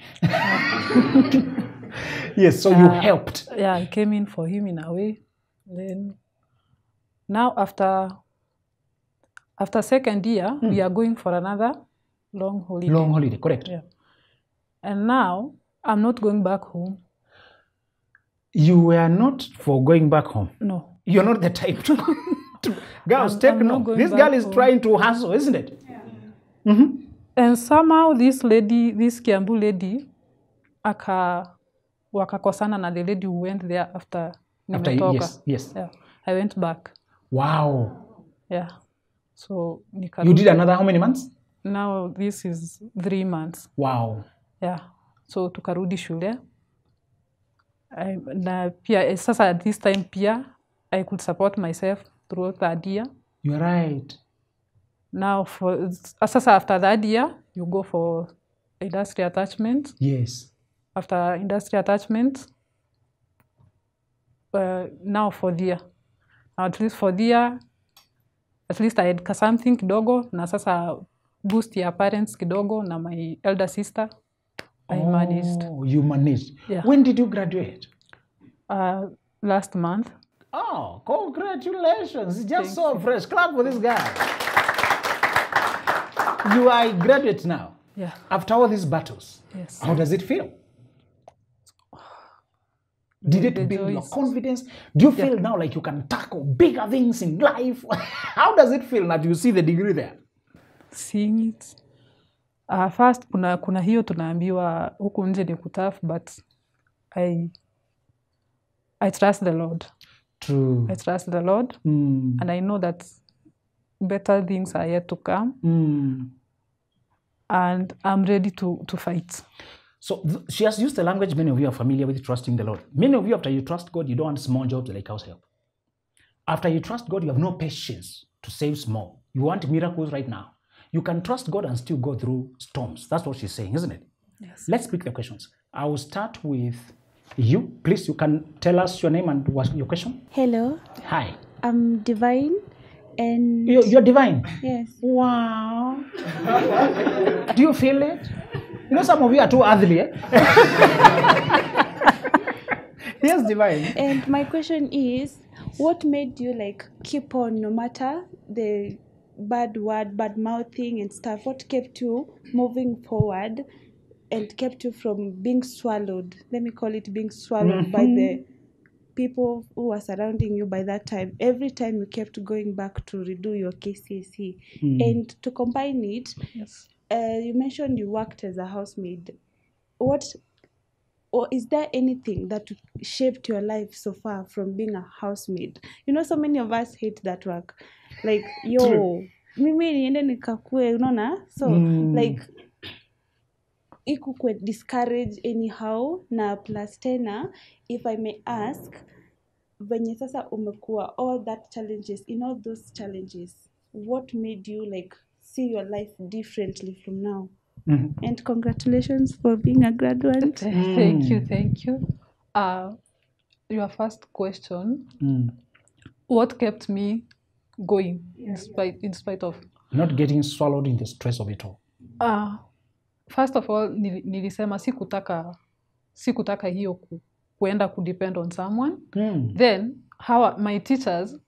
Speaker 1: Yes, so you helped.
Speaker 2: Yeah, I came in for him in a way. Then now after second year, we are going for another long holiday.
Speaker 1: Long holiday, correct.
Speaker 2: Yeah. And now I'm not going back home.
Speaker 1: You were not for going back home?
Speaker 2: No.
Speaker 1: You're not the type to girls, take note. This girl is trying to hustle, isn't it? Yeah. Mm-hmm.
Speaker 2: And somehow this Kiambu lady, wakakosana na the lady who went there after nimetoka.
Speaker 1: Yes.
Speaker 2: Yeah. I went back.
Speaker 1: Wow.
Speaker 2: Yeah. So
Speaker 1: you did another how many months?
Speaker 2: Now this is 3 months.
Speaker 1: Wow.
Speaker 2: Yeah. So tukarudi shule. Na pia sasa at this time pia I could support myself throughout that year.
Speaker 1: You're right.
Speaker 2: Now sasa after that year you go for industry attachment.
Speaker 1: Yes.
Speaker 2: After industry attachment, now for the year. At least for the year, at least I had something kidogo, na sasa boost ya parents kidogo, na my elder sister, I managed.
Speaker 1: You managed.
Speaker 2: Yeah.
Speaker 1: When did you graduate?
Speaker 2: Last month.
Speaker 1: Oh, congratulations. It's just so fresh. Clap for this guy. You are a graduate now.
Speaker 2: Yeah.
Speaker 1: After all these battles.
Speaker 2: Yes.
Speaker 1: How does it feel? Did it build your
Speaker 2: joys.
Speaker 1: confidence? Do you feel now like you can tackle bigger things in life? How does it feel that you see the degree there?
Speaker 2: Seeing it. First kuna hiyo tunaambiwa huku nje ni kutafu, but I trust the Lord.
Speaker 1: True.
Speaker 2: I trust the Lord. And I know that better things are yet to come. And I'm ready to fight.
Speaker 1: So she has used the language many of you are familiar with, trusting the Lord. Many of you, after you trust God, you don't want small jobs like house help. After you trust God, you have no patience to save small. You want miracles right now. You can trust God and still go through storms. That's what she's saying, isn't it?
Speaker 2: Yes.
Speaker 1: Let's pick the questions. I will start with you. Please, you can tell us your name and what's your question.
Speaker 3: Hello.
Speaker 1: Hi.
Speaker 3: I'm Divine. And
Speaker 1: You're Divine?
Speaker 3: yes.
Speaker 1: Wow. Do you feel it? You know, some of you are too earthly, eh? Yes, Divine.
Speaker 3: And my question is, what made you like keep on no matter the bad word, bad mouthing and stuff? What kept you moving forward and kept you from being swallowed? Let me call it being swallowed by the people who were surrounding you by that time. Every time you kept going back to redo your KCSE. And to combine it,
Speaker 2: Yes.
Speaker 3: You mentioned you worked as a housemaid. Or is there anything that shaped your life so far from being a housemaid? You know, so many of us hate that work. Like, mimi niende nikakue, unaona? So, like, ikukwe discourage anyhow, na plus tena, if I may ask, venye sasa umekuwa all that challenges, in all those challenges, what made you like see your life differently from now? And congratulations for being a graduate.
Speaker 2: Thank you. Your first question, what kept me going in spite of?
Speaker 1: Not getting swallowed in the stress of it all.
Speaker 2: First of all, nilisema sikutaka hiyo kuenda kudepend on someone. Then my teachers,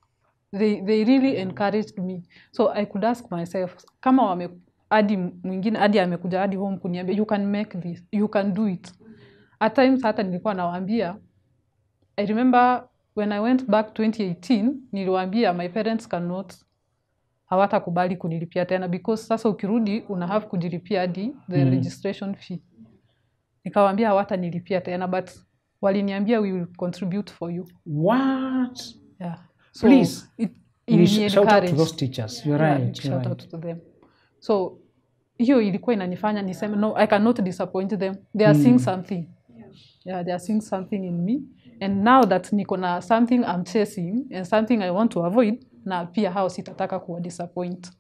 Speaker 2: they really encouraged me. So I could ask myself, kama hadi mwingine hadi amekuja hadi home kuniambia you can make this, you can do it. At times hata nilikuwa nawaambia, I remember when I went back 2018, niliwaambia my parents hawatakubali kunilipia tena because sasa ukirudi una have kujilipia hadi the registration fee. Nikawaambia hawatanilipia tena, but waliniambia we will contribute for you.
Speaker 1: What?
Speaker 2: Yeah. So
Speaker 1: please, shout out to
Speaker 2: encouraged.
Speaker 1: those teachers. You're right.
Speaker 2: Shout out to them. So hiyo ilikuwa inanifanya niseme no, I cannot disappoint them. They are seeing something. Yeah, they are seeing something in me. And now that niko na something I'm chasing and something I want to avoid, na pia hao sitataka kuwa disappoint.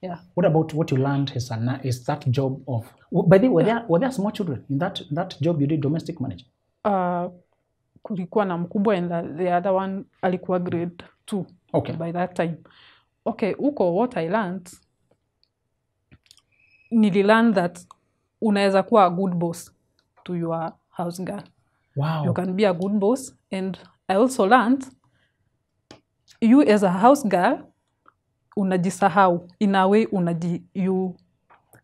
Speaker 2: Yeah.
Speaker 1: What about what you learned is that job of, by the way, were there small children in that job you did, domestic manager?
Speaker 2: Kulikuwa na mkubwa and the other one alikuwa grade 2.
Speaker 1: Okay.
Speaker 2: By that time. Okay, uko what I learned, nililearn that unaweza kuwa a good boss to your house girl.
Speaker 1: Wow.
Speaker 2: You can be a good boss. And I also learned, you as a house girl, unajisahau. In a way,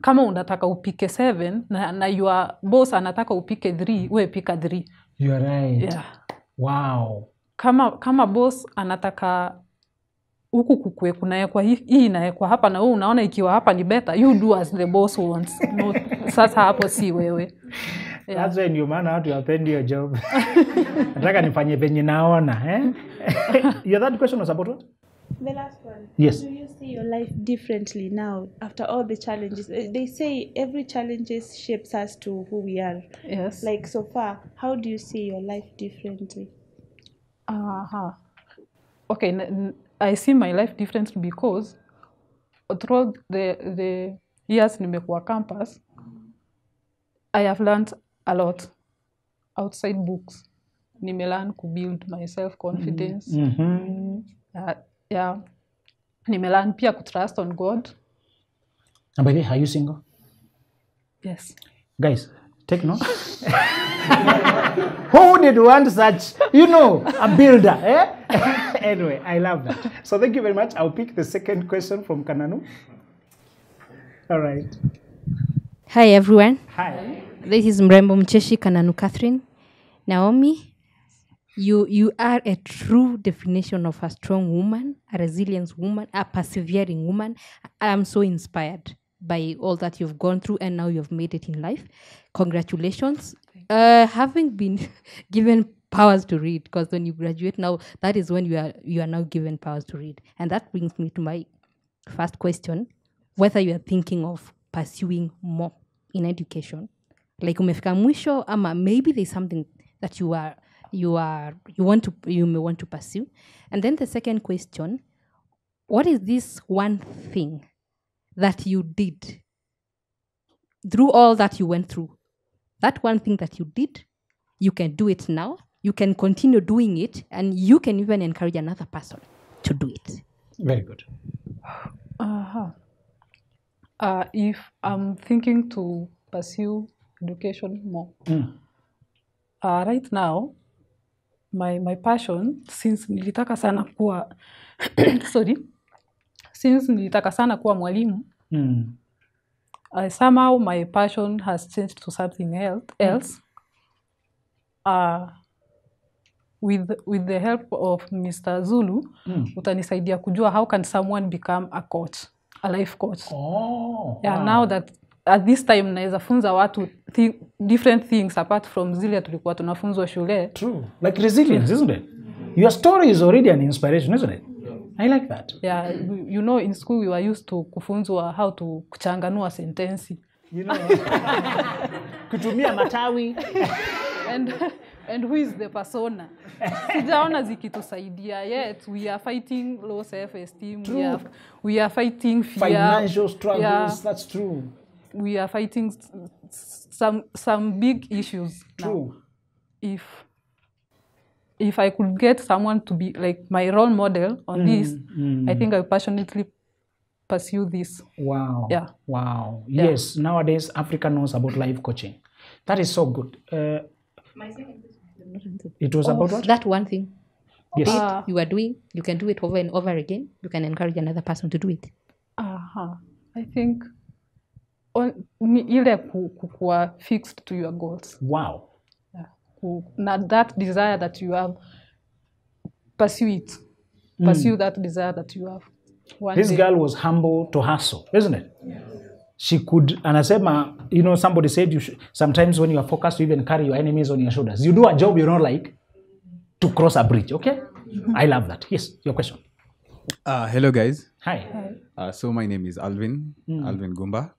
Speaker 2: kama unataka upike 7, na your boss anataka upike 3, we pika 3.
Speaker 1: You are right.
Speaker 2: Yeah.
Speaker 1: Wow.
Speaker 2: Kama boss anataka huku kukue kunaekwa hii inaekwa hapa na wewe unaona ikiwa hapa ni better, you do as the boss wants. No, sasa hapo si wewe.
Speaker 1: Yeah. That's when you man out to append your job. Nataka nifanye penye naona, eh? Your third question was about what?
Speaker 3: The last one.
Speaker 1: Yes.
Speaker 3: Do you see your life differently now after all the challenges? They say every challenge shapes us to who we are.
Speaker 2: Yes.
Speaker 3: Like so far, how do you see your life differently?
Speaker 2: Okay, I see my life differently because throughout the years nimekuwa campus, I have learned a lot outside books. Nimelearn to build my self-confidence. Yeah. Nimelearn pia to trust on God.
Speaker 1: And by the way, are you single?
Speaker 2: Yes.
Speaker 1: Guys, take note. Who did want such, a builder? Anyway, I love that. So thank you very much. I'll pick the second question from Kananu. All right.
Speaker 4: Hi, everyone.
Speaker 1: Hi.
Speaker 4: This is Mrembo Mcheshi Kananu Catherine. Naomi, you are a true definition of a strong woman, a resilient woman, a persevering woman. I'm so inspired by all that you've gone through and now you've made it in life. Congratulations. Having been given powers to read, because when you graduate now, that is when you are now given powers to read. And that brings me to my first question, whether you are thinking of pursuing more in education. Like umefika mwisho, ama maybe there's something that you may want to pursue. And then the second question, what is this one thing that you did through all that you went through? That one thing that you did, you can do it now, you can continue doing it, and you can even encourage another person to do it.
Speaker 1: Very good.
Speaker 2: If I'm thinking to pursue education more, right now, my passion, since nilitaka sana kuwa mwalimu, somehow my passion has changed to something else. With the help of Mr. Zulu, utanisaidia kujua how can someone become a coach, a life coach.
Speaker 1: Oh,
Speaker 2: yeah, wow. Now that at this time naweza funza watu different things apart from zile tulikuwa tunafunzwa shule.
Speaker 1: True. Like resilience, isn't it? Your story is already an inspiration, isn't it? I like that.
Speaker 2: Yeah, in school we were used to kufunzwa how to kuchanganua sentensi.
Speaker 1: Kutumia matawi.
Speaker 2: And who is the persona? Sijaona zikitusaidia yet. We are fighting low self-esteem. We are fighting fear.
Speaker 1: Financial struggles, yeah. That's true.
Speaker 2: We are fighting some big issues.
Speaker 1: True.
Speaker 2: Now, if I could get someone to be like my role model on this, I think I passionately pursue this.
Speaker 1: Wow.
Speaker 2: Yeah.
Speaker 1: Wow. Yeah. Yes, nowadays Africa knows about life coaching. That is so good.
Speaker 4: My second question.
Speaker 1: It was about what?
Speaker 4: That one thing.
Speaker 1: Yes.
Speaker 4: You are doing, you can do it over and over again. You can encourage another person to do it.
Speaker 2: I think ile kuwa fixed to your goals.
Speaker 1: Wow.
Speaker 2: Yeah. That desire that you have, pursue it. Pursue that desire that you have.
Speaker 1: This girl was humble to hustle, isn't it? Yes. She could, anasema, somebody said sometimes when you are focused, you even carry your enemies on your shoulders. You do a job you don't like to cross a bridge, okay? I love that. Yes, your question.
Speaker 5: Hello, guys.
Speaker 1: Hi.
Speaker 5: So my name is Alvin Gumba.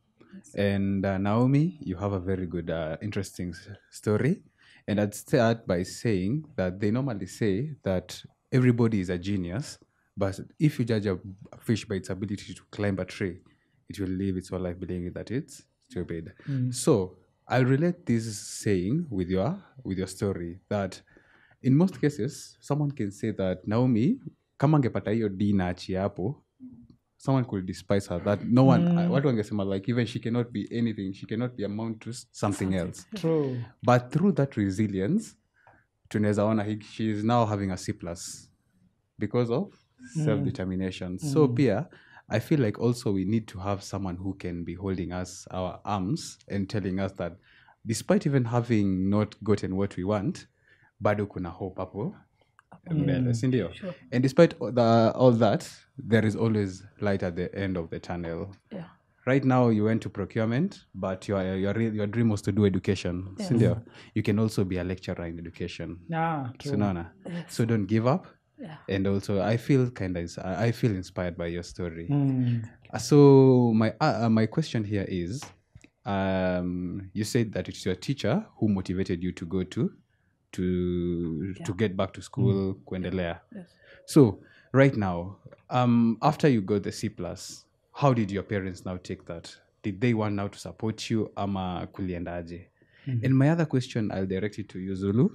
Speaker 5: And Naomi, you have a very good, interesting story. And I'd start by saying that they normally say that everybody is a genius, but if you judge a fish by its ability to climb a tree, it will live its whole life believing that it's stupid. So I'll relate this saying with your story that in most cases, someone can say that Naomi, kama angepata hiyo D na achia hapo, someone could despise her. That no one, watu wangesema like even she cannot be anything, she cannot be amount to something else.
Speaker 1: True.
Speaker 5: But through that resilience, tunaweza ona she is now having a C+ because of self-determination. So pia, I feel like also we need to have someone who can be holding us our arms and telling us that despite even having not gotten what we want, bado kuna hope hapo mbele, si ndio? Sure. And despite all that, there is always light at the end of the tunnel.
Speaker 2: Yeah.
Speaker 5: Right now you went to procurement, but your dream was to do education.
Speaker 2: Yes.
Speaker 5: Si ndio? You can also be a lecturer in education.
Speaker 1: Yeah, true.
Speaker 5: So don't give up. And also, I feel I feel inspired by your story. So my question here is, you said that it's your teacher who motivated you to go to get back to school, kuendelea.
Speaker 2: Yes.
Speaker 5: So right now, after you got the C+, how did your parents now take that? Did they want now to support you, ama kuliendaje? And my other question, I'll direct it to you, Zulu.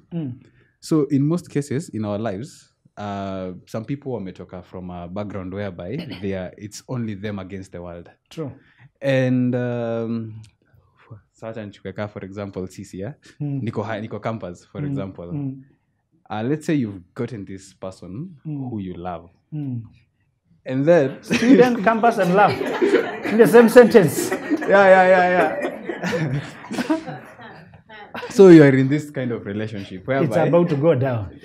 Speaker 5: So in most cases in our lives, some people wametoka from a background whereby it's only them against the world.
Speaker 1: True.
Speaker 5: And for example, sisi, Niko campus, for example. Let's say you've gotten this person who you love. And then
Speaker 1: Student, campus, and love in the same sentence.
Speaker 5: Yeah. So you are in this kind of relationship whereby
Speaker 1: It's about to go down.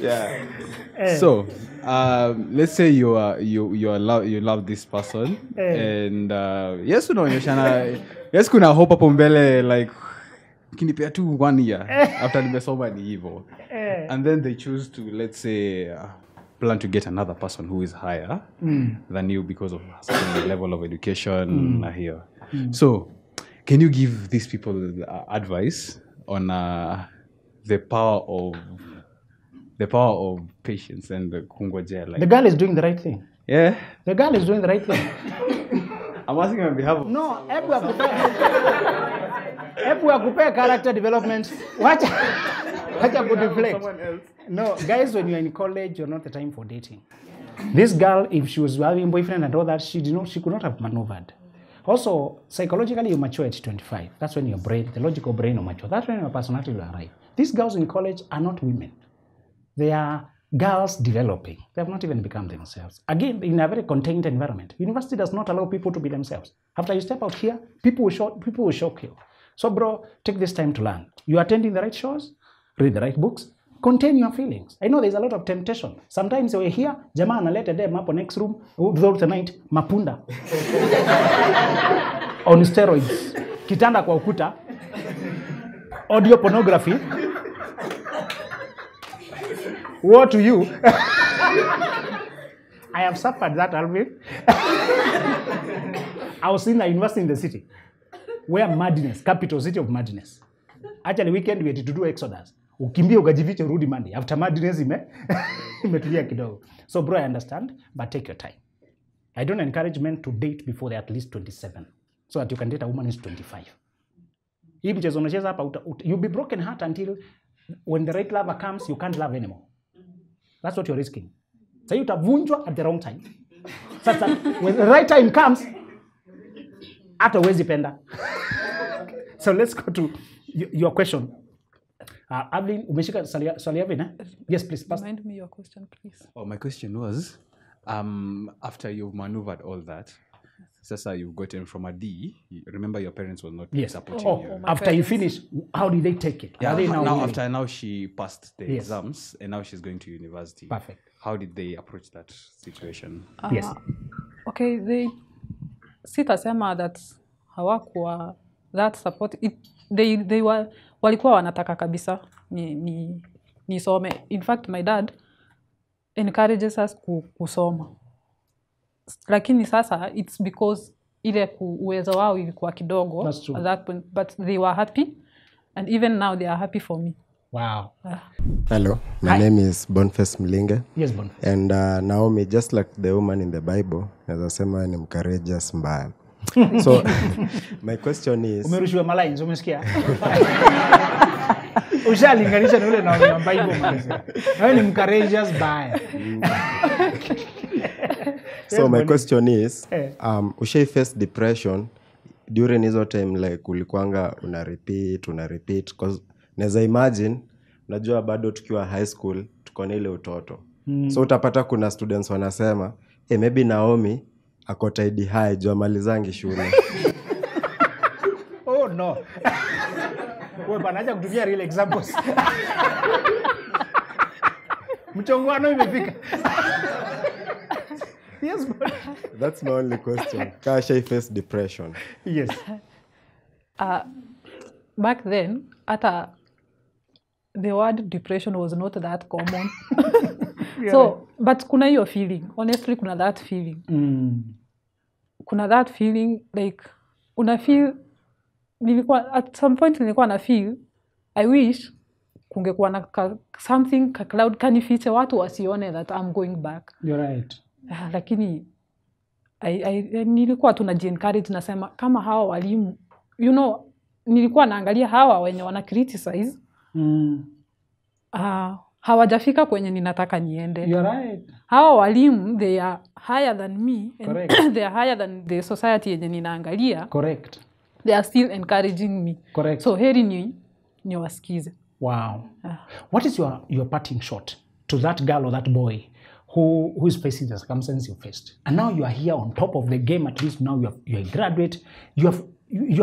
Speaker 5: Yeah. So let's say you love this person, and yes kuna hope hapo mbele, like kinipea tu 1 year after nimesoma ni hivyo, and then they choose to, let's say, plan to get another person who is higher than you because of a certain level of education here. So can you give these people advice on the power of patience and the kungojea? Like,
Speaker 1: The girl is doing the right thing.
Speaker 5: yeah,
Speaker 1: The girl is doing the right thing.
Speaker 5: I'm asking on behalf of.
Speaker 1: No, hebu akupea character development. Wacha kudeflect. No, guys, when you're in college, you're not the time for dating. This girl, if she was having a boyfriend and all that, she could not have maneuvered. Also, psychologically, you mature at 25. That's when your brain, the logical brain will mature. That's when your personality will arrive. These girls in college are not women. They are girls developing. They have not even become themselves. Again, in a very contained environment. University does not allow people to be themselves. After you step out here, people will shock you. So, bro, take this time to learn. You are attending the right shows, read the right books, contain your feelings. I know there's a lot of temptation. Sometimes we're here, jamaa analeta dem hapo next room, throughout the night, mapunda. On steroids. Kitanda kwa ukuta. Audio pornography. What to you? I have suffered that, Alvin. I was in a university in the city where madness, capital city of madness. Actually, weekend we had to do exodus. Ukimbia ukajifiche rudi Monday. After madness imetulia kidogo. So bro, I understand, but take your time. I don't encourage men to date before they're at least 27, so that you can date a woman who's 25. Hii mchezo unacheza hapa, you'll be broken heart until when the right lover comes, you can't love anymore. That's what you're risking. So you utavunjwa at the wrong time. Sasa when the right time comes, hata huwezi penda. So let's go to your question. Avin, umeshika swali Avin, eh? Yes, please.
Speaker 2: Remind me your question, please.
Speaker 5: Oh, my question was, after you've maneuvered all that, Sasa you've gotten from a D. Remember, your parents will not supporting you.
Speaker 1: After you finish, how did they take it?
Speaker 5: Yeah,
Speaker 1: Are they
Speaker 5: now she passed the exams and now she's going to university.
Speaker 1: Perfect.
Speaker 5: How did they approach that situation?
Speaker 1: Yes.
Speaker 2: Okay, sitasema that hawakuwa that support. They were walikuwa wanataka kabisa nisome. In fact, my dad encourages us kusoma. Lakini sasa it's because ile uwezo wao ilikuwa kidogo at that point, but they were happy, and even now they are happy for me.
Speaker 1: Wow.
Speaker 6: Hello, my name is Boniface Mlinge.
Speaker 1: Yes, Boniface.
Speaker 6: And Naomi, just like the woman in the Bible, nazasema ni courageous mbaya. So my question is,
Speaker 1: umerushiwa malines, umesikia? Ushalinganisha na ule na Bible mwanzo. Wewe ni courageous mbaya.
Speaker 6: So my question is, ushai face depression during hizo time, like ulikuanga una repeat cause naweza imagine, najua bado tukiwa high school tuko na ile utoto. So utapata kuna students wanasema maybe Naomi ako tidy high jua malizangi shule.
Speaker 1: Oh no. Wewe bana, acha kutumia real examples. Mchongwano imefika. Yes, but
Speaker 6: that's my only question. Can I face depression?
Speaker 1: Yes.
Speaker 2: Back then, hata the word depression was not that common. So, but kuna hiyo feeling. Honestly, kuna that feeling. Kuna that feeling like una feel at some point nilikuwa na feel I wish kungekuwa na something cloud kanifiche watu wasione that I'm going back.
Speaker 1: You're right.
Speaker 2: Lakini nilikuwa tunaji-encourage nasema kama hawa walimu, you know, nilikuwa naangalia hawa wenye wana criticize hawajafika kwenye ninataka niende.
Speaker 1: You're right.
Speaker 2: Hawa walimu, they are higher than me. And they are higher than the society yenye ninaangalia.
Speaker 1: Correct.
Speaker 2: They are still encouraging me.
Speaker 1: Correct.
Speaker 2: So heri ni wasikize.
Speaker 1: Wow. What is your parting shot to that girl or that boy who is facing the circumstances you faced? And now you are here on top of the game, at least now you're a graduate, you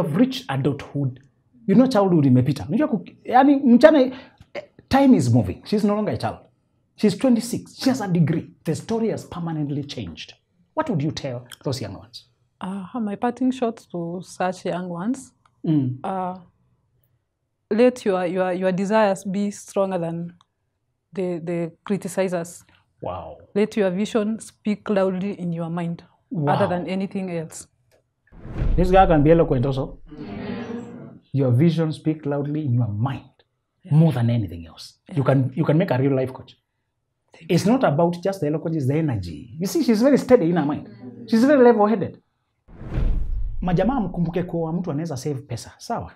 Speaker 1: have reached adulthood. You know childhood imepita. Yani mchana, time is moving. She's no longer a child. She's 26. She has a degree. The story has permanently changed. What would you tell those young ones?
Speaker 2: My parting shot to such young ones, let your desires be stronger than the criticizers.
Speaker 1: Wow.
Speaker 2: Let your vision speak loudly in your mind, other than anything else.
Speaker 1: This guy can be eloquent also. Your vision speak loudly in your mind, more than anything else. You can make a real life coach. It's not about just the eloquence, it's the energy. You see, she's very steady in her mind. She's very level-headed. Majamaa mkumbuke kwa mtu anaweza save pesa. Sawa?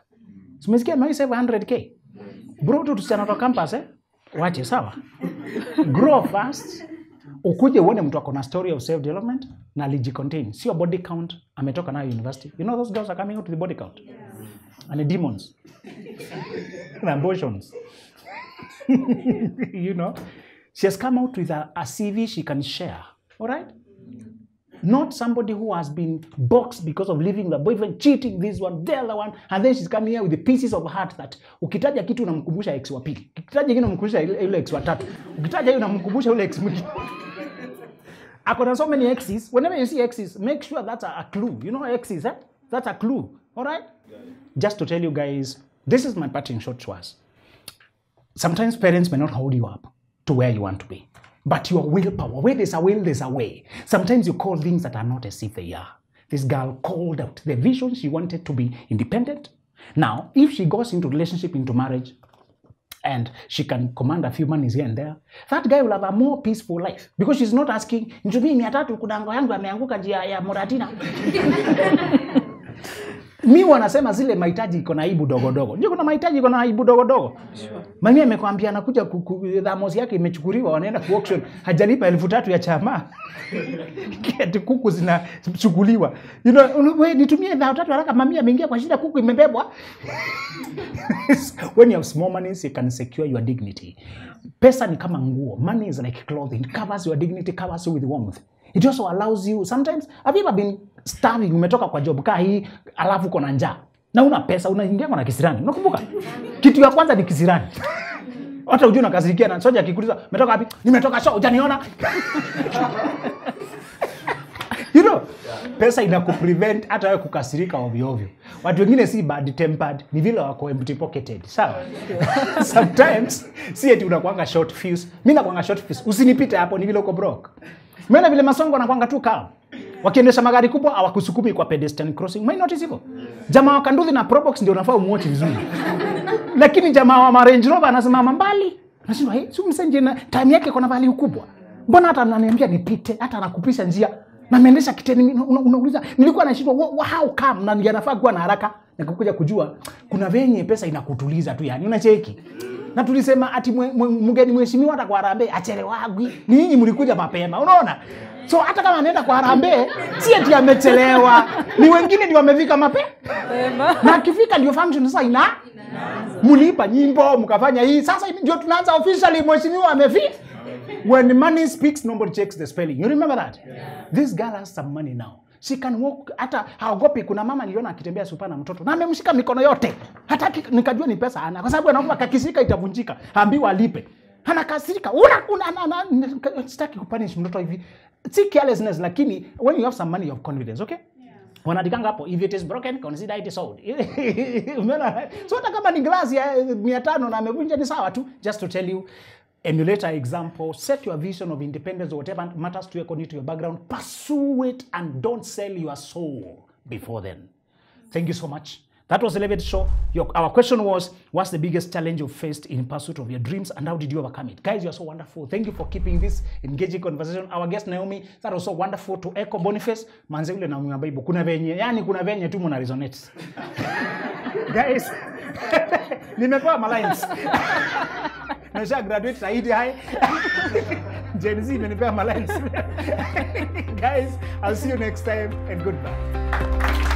Speaker 1: Simesikia mimi save 100k. Bro tu tusiana kwa campus wache sawa. Grow fast. Ukuje uone mtu akona story of self development na alijicontain. Sio body count ametoka nayo university. You know those girls are coming out with the body count. And the demons. And abortions. You know. She has come out with a CV she can share. All right? Not somebody who has been boxed because of leaving the boyfriend, cheating, this one, the other one, and then she's coming here with the pieces of heart that ukitaja kitu unamkumbusha ex wa pili, ukitaja kingine unamkumbusha ile ex wa tatu, ukitaja hiyo unamkumbusha ile ex mwingine. Akona so many exes. Whenever you see exes, make sure that's a clue. You know exes, eh? That's a clue. All right? Just to tell you guys, this is my parting shot to us. Sometimes parents may not hold you up to where you want to be. But your willpower, where there's a will, there's a way. Sometimes you call things that are not as if they are. This girl called out the vision. She wanted to be independent. Now, if she goes into relationship, into marriage, and she can command a few monies here and there, that guy will have a more peaceful life. Because she's not asking, "Nitumie 300 kudango yangu ameanguka njia ya Moratina." Mi wanasema zile mahitaji iko na aibu dogo dogo. Ndio kuna mahitaji iko na aibu dogo dogo. Sure. Mami amekwambia anakuja thamos yake imechukuliwa wanaenda ku auction hajalipa 3,000 ya chama. Kiatu kuku zinachukuliwa. You know, wewe nitumie 3,000 haraka mami ameingia kwa shida kuku imebebwa. When you have small money you can secure your dignity. Pesa ni kama nguo. Money is like clothing. It covers your dignity, covers you with warmth. It also allows you, sometimes, have you ever been starving, umetoka kwa job kaa hii, alafu uko na njaa. Na una pesa, unaingia kwa kisirani. Unakumbuka? Kitu ya kwanza ni kisirani. Hata ujue unakasirikia na soja akikuuliza, "Umetoka wapi?" "Nimetoka show, hujaniona." You know, pesa inakuprevent hata wewe kukasirika ovyo ovyo. Watu wengine si bad tempered, ni vile wako empty pocketed. Sawa? Sometimes si eti unakuanga short fuse. Mimi nakuanga short fuse. Usinipite hapo ni vile uko broke. Mena vile masongo anakuanga tu calm. Wakiendesha magari kubwa hawakusukumi kwa pedestrian crossing. May notice hivyo. Jamaa wa kanduthi na probox ndio unafaa umuote vizuri. Lakini jamaa wa Range Rover anasimama mbali. Anasema, "Hey, si msenje na time yake kuna value kubwa. Mbona hata ananiambia nipite, hata anakupisha njia na ameendesha kiteni." Unauliza, "Nilikuwa nashindwa how come na ninafaa kuwa na haraka?" Nikakuja kujua kuna venye pesa inakutuliza tu yani unacheki. Na tulisema ati mgeni mheshimiwa hata kwa harambee achelewagwi. Ni nyinyi mlikuja mapema. Unaona? So hata kama anaenda kwa harambee, si eti amechelewa. Ni wengine ndio wamefika mapema. Na akifika ndio function sasa ina mlipa nyimbo, mkafanya hii. Sasa ndio tunaanza officially mheshimiwa amefika. When money speaks, nobody checks the spelling. You remember that? Yeah. This girl has some money now. She can walk, hata haogopi. Kuna mama niliona akitembea supa na mtoto na amemshika mikono yote. Hata nikajua ni pesa ana. Kwa sababu anaomba kakisika itavunjika. Haambiwa alipe. Anakasirika. Sitaki kupunish mtoto hivi. Si carelessness lakini when you have some money you have confidence, okay? Yeah. Wanaandikanga hapo, if it is broken, consider it sold. Umeona? So hata kama ni glasi ya 500 na amevunja ni sawa tu. Just to tell you, emulator example, set your vision of independence or whatever matters to you according to your background. Pursue it and don't sell your soul before then. Thank you so much. That was the Elevate Show. Our question was, what's the biggest challenge you faced in pursuit of your dreams and how did you overcome it? Guys, you are so wonderful. Thank you for keeping this engaging conversation. Our guest Naomi, that was so wonderful. To echo Boniface, manze ule Naomi wa Bible. Kuna venye tu muna resonate. Guys, nimepewa malines. Nasha graduate Saidi high. Gen Z imenipewa malines. Guys, I'll see you next time and goodbye.